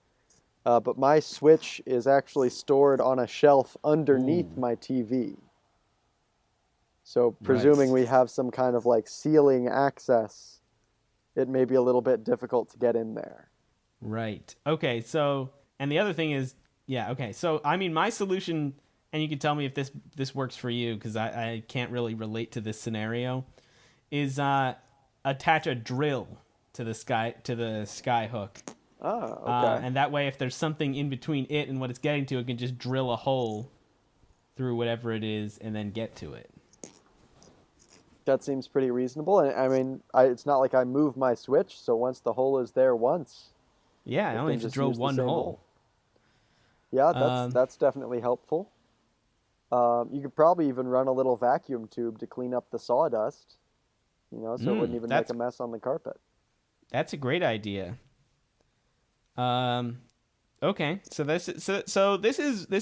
But my Switch is actually stored on a shelf underneath Ooh, my TV. So presuming right. we have some kind of like ceiling access, it may be a little bit difficult to get in there. Right. Okay, so and the other thing is yeah, okay. So I mean my solution and you can tell me if this works for you because I can't really relate to this scenario is attach a drill to the sky hook. Ah, okay. And that way if there's something in between it and what it's getting to, it can just drill a hole through whatever it is and then get to it. That seems pretty reasonable. And I mean, it's not like I move my Switch, so once the hole is there once, Yeah, I it only can have to just drill use the one same hole. hole. Yeah, Um, that's definitely helpful. You could probably even run a little vacuum tube to clean up the sawdust, so it wouldn't even make that's a mess on the carpet. that's a great idea. Um, okay, so this.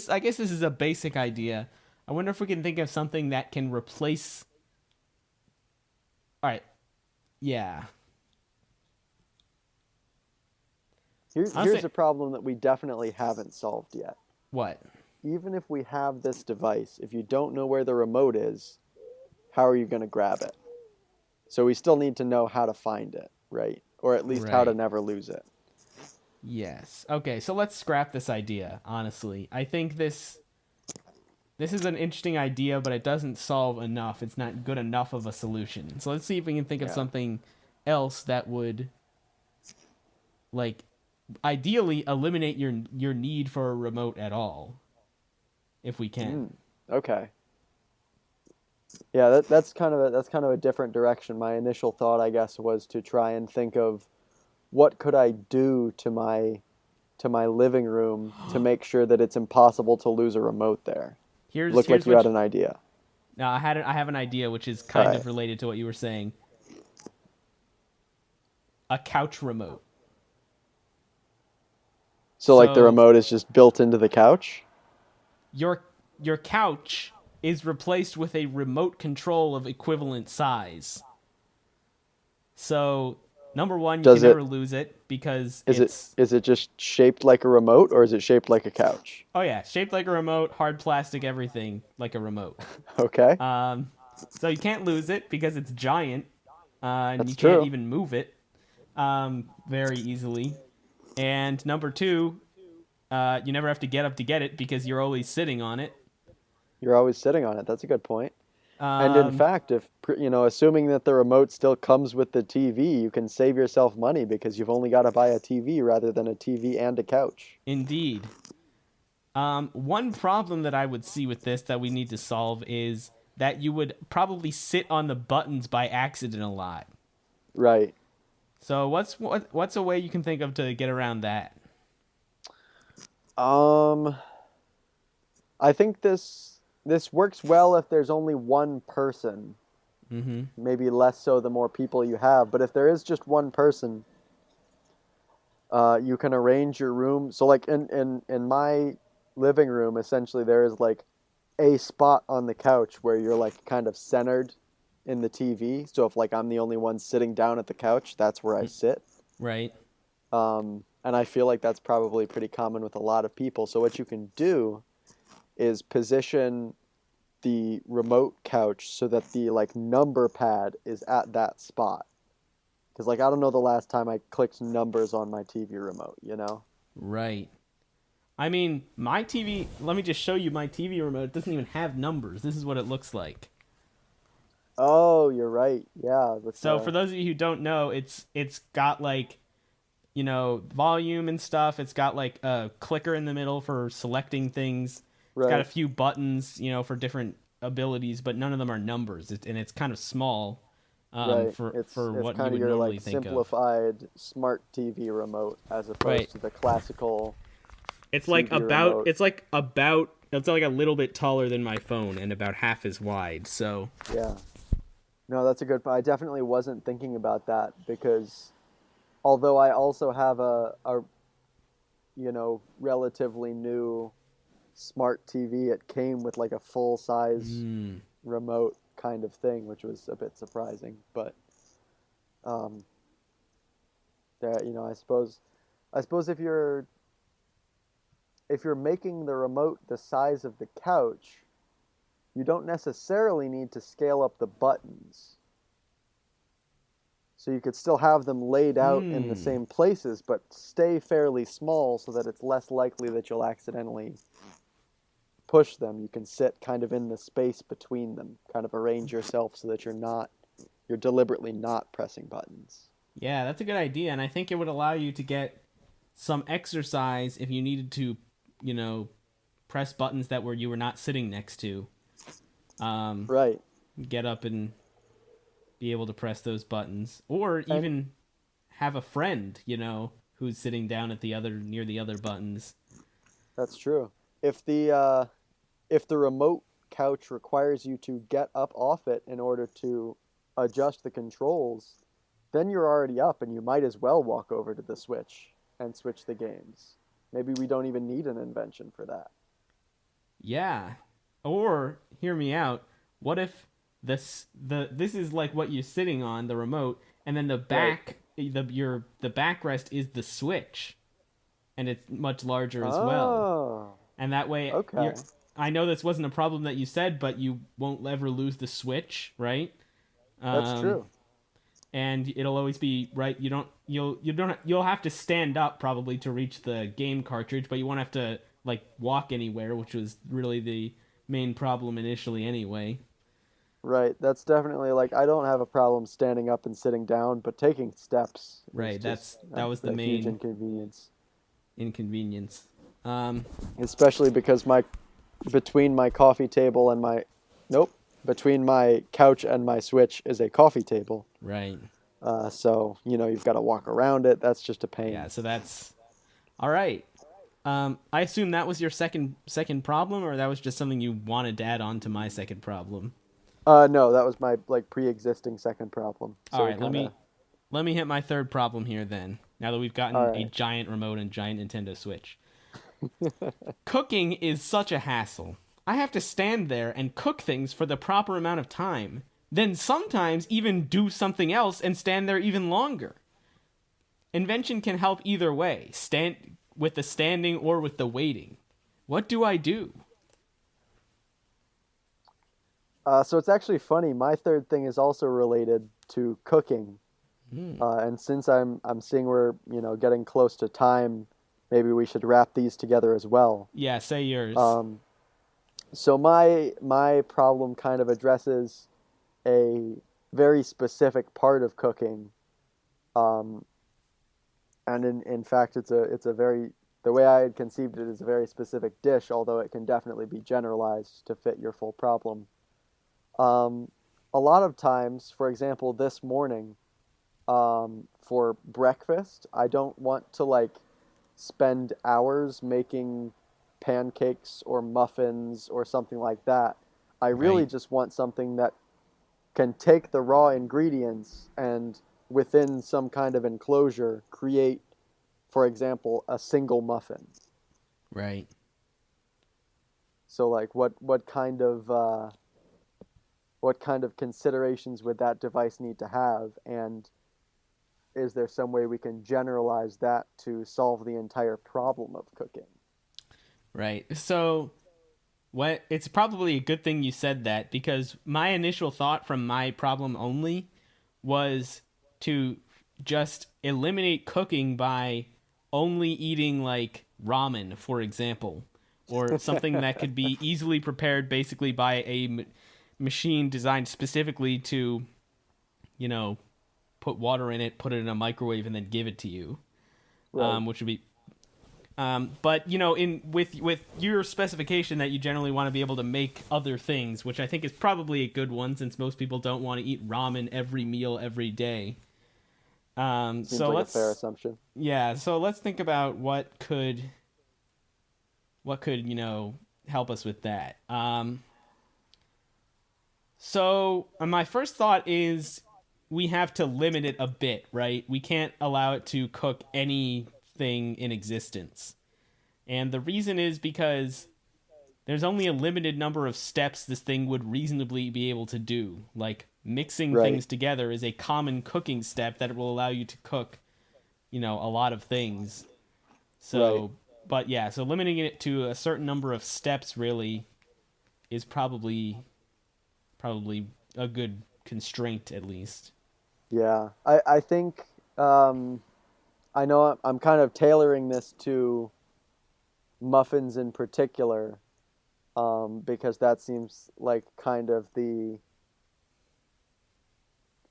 I guess this is a basic idea. I wonder if we can think of something that can replace. All right, yeah. I'll Here's say a problem that we definitely haven't solved yet. what? Even if we have this device, if you don't know where the remote is, how are you going to grab it? So we still need to know how to find it, right? Or at least how to Right. never lose it. Yes. Okay, so let's scrap this idea. Honestly, I think this is an interesting idea, but it doesn't solve enough. It's not good enough of a solution. So let's see if we can think of Yeah. something else that would like ideally eliminate your need for a remote at all if we can. Mm, okay. Yeah, that's kind of a different direction. My initial thought, I guess, was to try and think of what could I do to my living room to make sure that it's impossible to lose a remote there. Looked like Here's you had what an idea. now I have an idea which is All kind right. of related to what you were saying. A couch remote. So like the So remote is just built into the couch? your your couch is replaced with a remote control of equivalent size. So number one, you can Does never it lose it because is it it's is it just shaped like a remote or is it shaped like a couch? oh yeah, shaped like a remote, hard plastic, everything like a remote. Okay. Um, so you can't lose it because it's giant, and you That's can't true. even move it very easily. And number two, you never have to get up to get it because you're always sitting on it. You're always sitting on it. That's a good point. And in Um, fact, if assuming that the remote still comes with the TV, you can save yourself money because you've only got to buy a TV rather than a TV and a couch. Indeed. One problem that I would see with this that we need to solve is that you would probably sit on the buttons by accident a lot. Right. So what's a way you can think of to get around that? Um, I think this works well if there's only one person. Mm-hmm. Maybe less so the more people you have, but if there is just one person, you can arrange your room. So like in my living room, essentially there is like a spot on the couch where you're like kind of centered in the TV. So if like I'm the only one sitting down at the couch, that's where I sit. Right. And I feel like that's probably pretty common with a lot of people. So what you can do is position the remote couch so that the like number pad is at that spot. Because like I don't know the last time I clicked numbers on my TV remote. Right. I mean, my TV, let me just show you my TV remote. It doesn't even have numbers. This is what it looks like. Oh, you're right. Yeah, with So for the those of you who don't know, it's got like, volume and stuff. It's got like a clicker in the middle for selecting things. It's got a right. few buttons, for different abilities, but none of them are numbers. And it's kind of small, Right. for It's what you kind of would your normally like think of. simplified smart TV remote as Right. opposed to the classical It's like TV about remote. it's like about it's like a little bit taller than my phone and about half as wide. So Yeah. No, that's a good point. I definitely wasn't thinking about that because although I also have a relatively new smart TV, it came with like a full size mm, remote kind of thing, which was a bit surprising. But um, I suppose if you're making the remote the size of the couch, you don't necessarily need to scale up the buttons. So you could still have them laid out in the mm. same places, but stay fairly small so that it's less likely that you'll accidentally push them. You can sit kind of in the space between them, kind of arrange yourself so that you're deliberately not pressing buttons. Yeah, that's a good idea, and I think it would allow you to get some exercise if you needed to, you know, press buttons that were you were not sitting next to. Um, Right. get up and be able to press those buttons, or And even have a friend, who's sitting down at the other near the other buttons. that's true. If the remote couch requires you to get up off it in order to adjust the controls, then you're already up and you might as well walk over to the Switch and switch the games. Maybe we don't even need an invention for that. Yeah. Or hear me out. What if this is like what you're sitting on, the remote, and then Right. the backrest is the Switch, and it's much larger as well. Oh, And that way you're okay. I know this wasn't a problem that you said, but you won't ever lose the Switch, right? That's Um, true. and it'll always be right. You'll have to stand up probably to reach the game cartridge, but you won't have to like walk anywhere, which was really the main problem initially anyway. Right. That's definitely like I don't have a problem standing up and sitting down, but taking steps is Right, just that was the a huge main inconvenience, inconvenience. Um, especially because my between my coffee table and my nope, between my couch and my Switch is a coffee table. right. So you've got to walk around it. That's just a Yeah, pain. so that's all right. I assume that was your second problem, or that was just something you wanted to add on to my second problem. No, that was my like pre-existing second problem. All So we right, let kind of me let me hit my third problem here then. Now that we've all gotten a right. giant remote and giant Nintendo Switch. Cooking is such a hassle. I have to stand there and cook things for the proper amount of time, then sometimes even do something else and stand there even longer. Invention can help either way, stand with the standing or with the waiting. What do I do? So it's actually funny. My third thing is also related to cooking. Hmm. And since I'm seeing we're getting close to time, maybe we should wrap these together as well. Yeah, say yours. Um, so my problem kind of addresses a very specific part of cooking, um, and in fact it's a very the way I had conceived it is a very specific dish, although it can definitely be generalized to fit your full problem. Um, a lot of times, for example, this morning, for breakfast, I don't want to like spend hours making pancakes or muffins or something like that. I really Right, just want something that can take the raw ingredients and within some kind of enclosure create, for example, a single muffin. right. So like what kind of considerations would that device need to have, and is there some way we can generalize that to solve the entire problem of cooking? Right. So, what it's probably a good thing you said that because my initial thought from my problem only was to just eliminate cooking by only eating like ramen, for example, or something that could be easily prepared basically by a machine designed specifically to, you know, put water in it, put it in a microwave, and then give it to you, Right. which would be. But you know, in with your specification that you generally want to be able to make other things, which I think is probably a good one, since most people don't want to eat ramen every meal every day. Seems So like a let's fair assumption. yeah, so let's think about what could help us with that. So my first thought is we have to limit it a bit, right? We can't allow it to cook anything in existence. And the reason is because there's only a limited number of steps this thing would reasonably be able to do. Like mixing Right. things together is a common cooking step that will allow you to cook, a lot of things. So, Right. but yeah, so limiting it to a certain number of steps really is probably a good constraint at least. Yeah. I think I know I'm kind of tailoring this to muffins in particular, because that seems like kind of the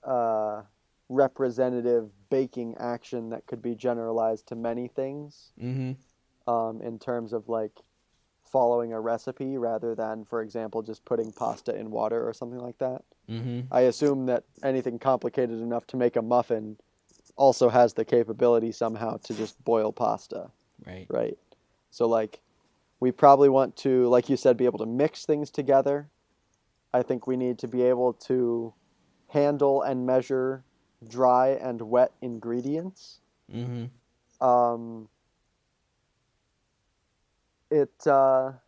uh, representative baking action that could be generalized to many things, Mhm. in terms of like following a recipe rather than, for example, just putting pasta in water or something like that. Mhm. I assume that anything complicated enough to make a muffin also has the capability somehow to just boil pasta, Right. right? So like we probably want to, like you said, be able to mix things together. I think we need to be able to handle and measure dry and wet ingredients. Mhm. Um,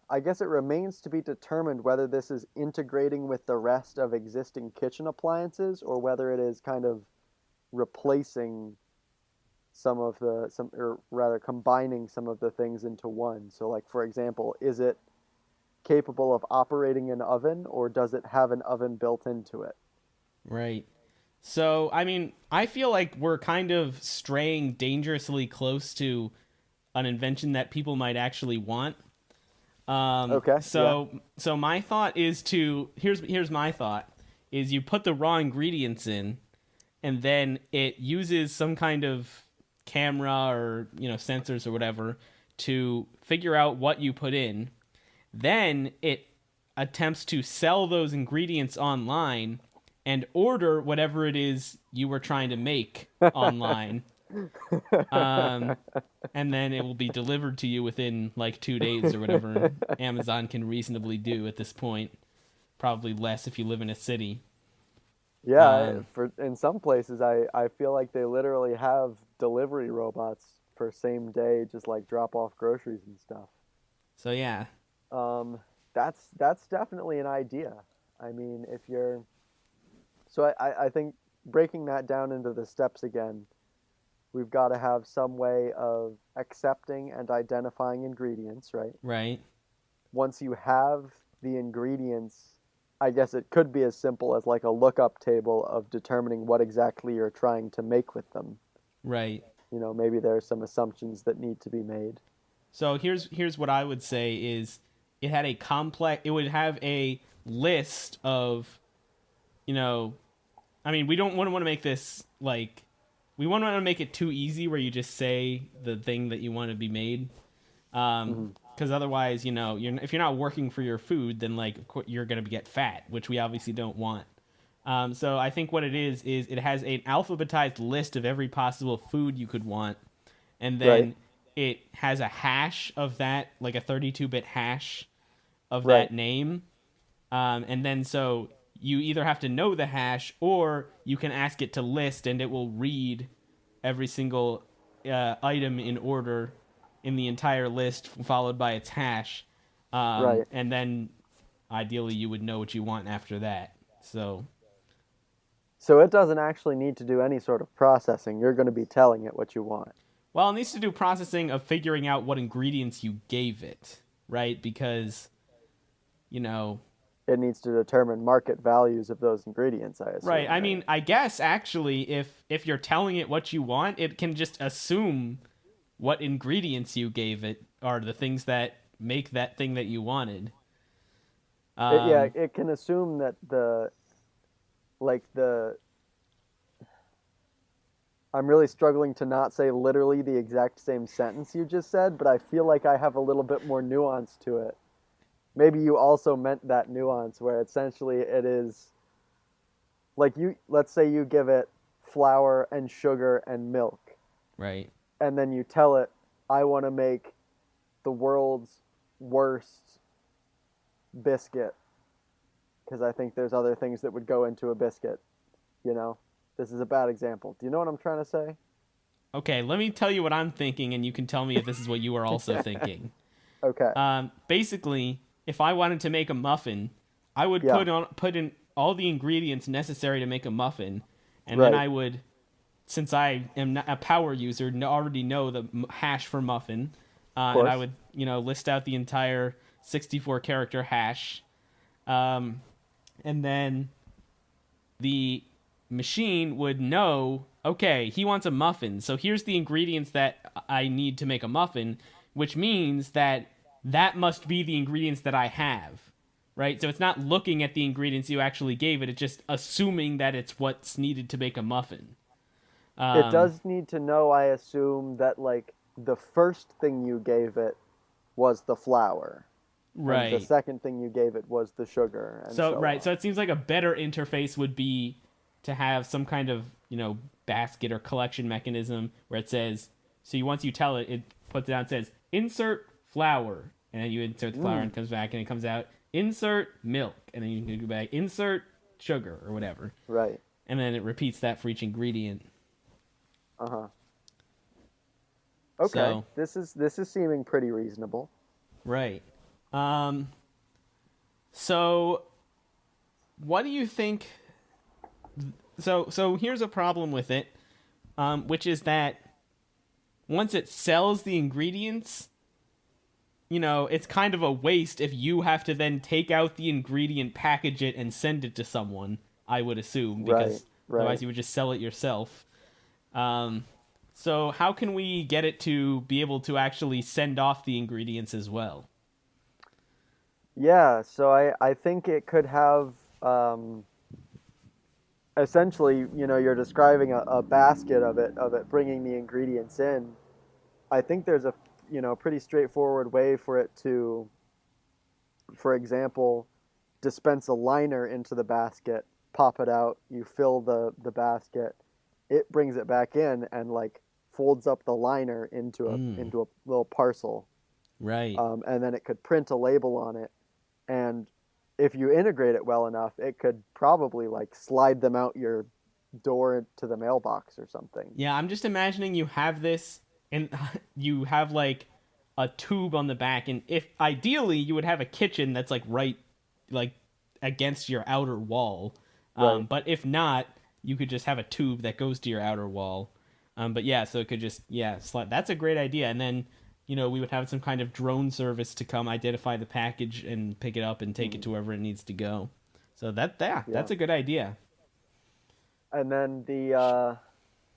I guess it remains to be determined whether this is integrating with the rest of existing kitchen appliances or whether it is kind of replacing or rather combining some of the things into one. So, like for example, is it capable of operating an oven, or does it have an oven built into it? Right. So, I mean, I feel like we're kind of straying dangerously close to an invention that people might actually want. Okay, yeah, So my thought is to here's my thought is you put the raw ingredients in, and then it uses some kind of camera or sensors or whatever to figure out what you put in. Then it attempts to sell those ingredients online and order whatever it is you were trying to make online. Um, and then it will be delivered to you within like 2 days or whatever Amazon can reasonably do at this point. Probably less if you live in a city. yeah. Um, For in some places, I feel like they literally have delivery robots for same day, just like drop off groceries and stuff. so yeah, Um, that's definitely an idea. I mean, if you're so I think breaking that down into the steps again, we've got to have some way of accepting and identifying ingredients, right? right, Once you have the ingredients, I guess it could be as simple as like a lookup table of determining what exactly you're trying to make with them. right. Maybe there are some assumptions that need to be made. So here's what I would say is it would have a list of, you know, I mean, we don't want to make this like we want to make it too easy where you just say the thing that you want to be made. Hmm. Because otherwise, if you're not working for your food, then like of course, you're gonna get fat, which we obviously don't want. So I think what it is it has an alphabetized list of every possible food you could want, and Right, then it has a hash of that, like a 32-bit hash of right, that name, and then so you either have to know the hash or you can ask it to list, and it will read every single item in order in the entire list, followed by its hash, right. and then ideally you would know what you want after that. So, So it doesn't actually need to do any sort of processing. You're going to be telling it what you want. well, it needs to do processing of figuring out what ingredients you gave it, right? Because you know, It needs to determine market values of those ingredients, I right. assume, I right? mean, I guess actually, if you're telling it what you want, it can just assume what ingredients you gave it are the things that make that thing that you wanted. Yeah, Um, it can assume that the I'm really struggling to not say literally the exact same sentence you just said, but I feel like I have a little bit more nuance to it. Maybe you also meant that nuance where essentially it is like let's say you give it flour and sugar and milk, right. and then you tell it, I want to make the world's worst biscuit because I think there's other things that would go into a biscuit, you know? This is a bad example. Do you know what I'm trying to say? Okay, let me tell you what I'm thinking, and you can tell me if this is what you are also thinking. Okay. Basically, if I wanted to make a muffin, I would Yeah. put in all the ingredients necessary to make a muffin, and then Right. I would, since I am not a power user, already know the hash for muffin, Of and I course. would list out the entire 64 character hash, um, and then the machine would know, okay, he wants a muffin, so here's the ingredients that I need to make a muffin, which means that that must be the ingredients that I have, right? So it's not looking at the ingredients you actually gave it, it's just assuming that it's what's needed to make a muffin. It Um, does need to know, I assume, that like the first thing you gave it was the flour, and the right. second thing you gave it was the sugar, and So so right, so on. it seems like a better interface would be to have some kind of basket or collection mechanism where it says, so once you tell it, it puts it down and says insert flour, and then you insert the flour and it comes back and it comes out insert milk, and then you can go back insert sugar or whatever, Right. and then it repeats that for each ingredient. Uh-huh. Okay. So This is seeming pretty reasonable. right, um, so what do you think? So here's a problem with it, which is that once it sells the ingredients, it's kind of a waste if you have to then take out the ingredient, package it, and send it to someone. I would assume Right. because Right. otherwise you would just sell it yourself. Um, so how can we get it to be able to actually send off the ingredients as well? Yeah, so I think it could have essentially, you're describing a basket of it bringing the ingredients in. I think there's a pretty straightforward way for it to, for example, dispense a liner into the basket, pop it out, you fill the basket, it brings it back in and like folds up the liner into a Mm, into a little parcel, right. and then it could print a label on it, and if you integrate it well enough, it could probably like slide them out your door to the mailbox or something. Yeah, I'm just imagining you have this and you have like a tube on the back, and if ideally you would have a kitchen that's like against your outer wall. Right. But if not, you could just have a tube that goes to your outer wall. But yeah, so it could just slide. That's a great idea. And then we would have some kind of drone service to come identify the package and pick it up and take it Hmm. to wherever it needs to go. So Yeah. that's a good idea. And then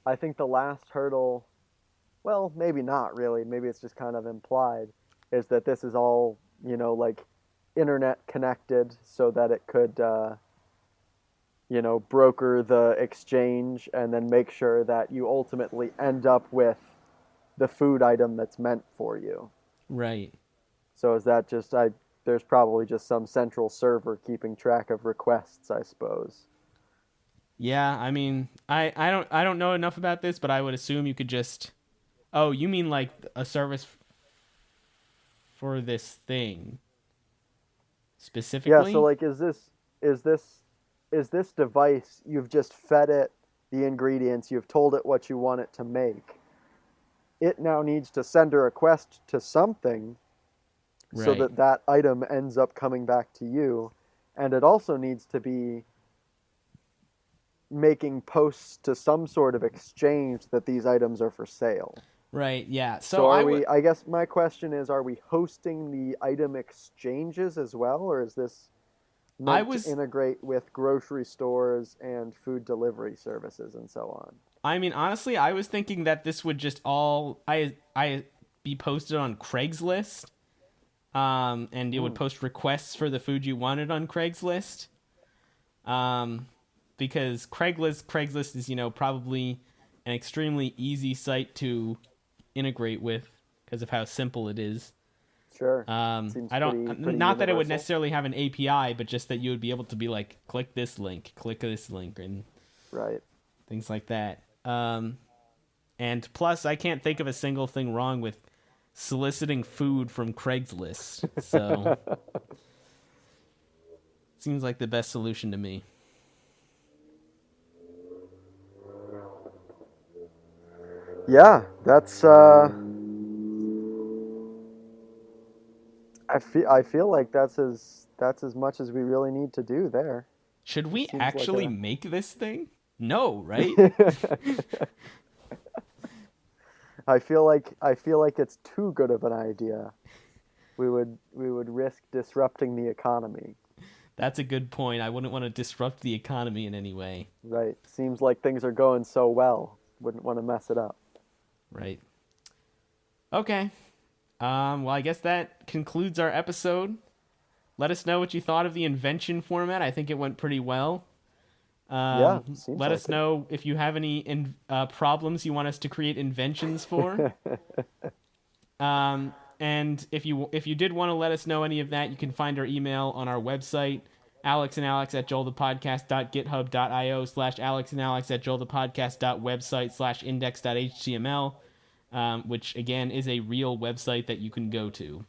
I think the last hurdle, well, maybe not really, maybe it's just kind of implied, is that this is all, like internet connected so that it could, broker the exchange and then make sure that you ultimately end up with the food item that's meant for you. Right. So is that just, there's probably just some central server keeping track of requests, I suppose. Yeah, I mean, I don't know enough about this, but I would assume you could just. Oh, you mean like a service for this thing Yeah, so specifically? like is this is this device, you've just fed it the ingredients, you've told it what you want it to make. It now needs to send a request to something so Right. that that item ends up coming back to you, and it also needs to be making posts to some sort of exchange that these items are for sale. Right. Yeah. So So are I would. we, I guess my question is, are we hosting the item exchanges as well, or is this meant to integrate with grocery stores and food delivery services and so on. I mean, honestly, I was thinking that this would just all I be posted on Craigslist, and it would post requests for the food you wanted on Craigslist, because Craigslist is probably an extremely easy site to integrate with because of how simple it is. Sure. I don't pretty not that it would universal. necessarily have an API, but just that you would be able to be like, click this link, and Right. things like that. And plus, I can't think of a single thing wrong with soliciting food from Craigslist. So, seems like the best solution to me. Yeah, that's I feel like that's as much as we really need to do there. Should we Seems actually like make this thing? No, right? I feel like it's too good of an idea. We would risk disrupting the economy. That's a good point. I wouldn't want to disrupt the economy in any way. Right. Seems like things are going so well. Wouldn't want to mess it up. Right. Okay. Well, I guess that concludes our episode. Let us know what you thought of the invention format. I think it went pretty well. Yeah, seems Let like us know if you have any problems you want us to create inventions for. And if you did want to let us know any of that, you can find our email on our website, alexandalex@joelthepodcast.github.io/alexandalex@joelthepodcast.website/index.html, which again is a real website that you can go to.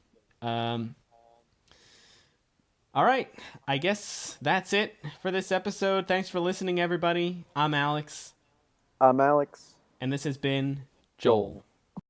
All right, I guess that's it for this episode. Thanks for listening, everybody. I'm Alex. I'm Alex. And this has been Joel.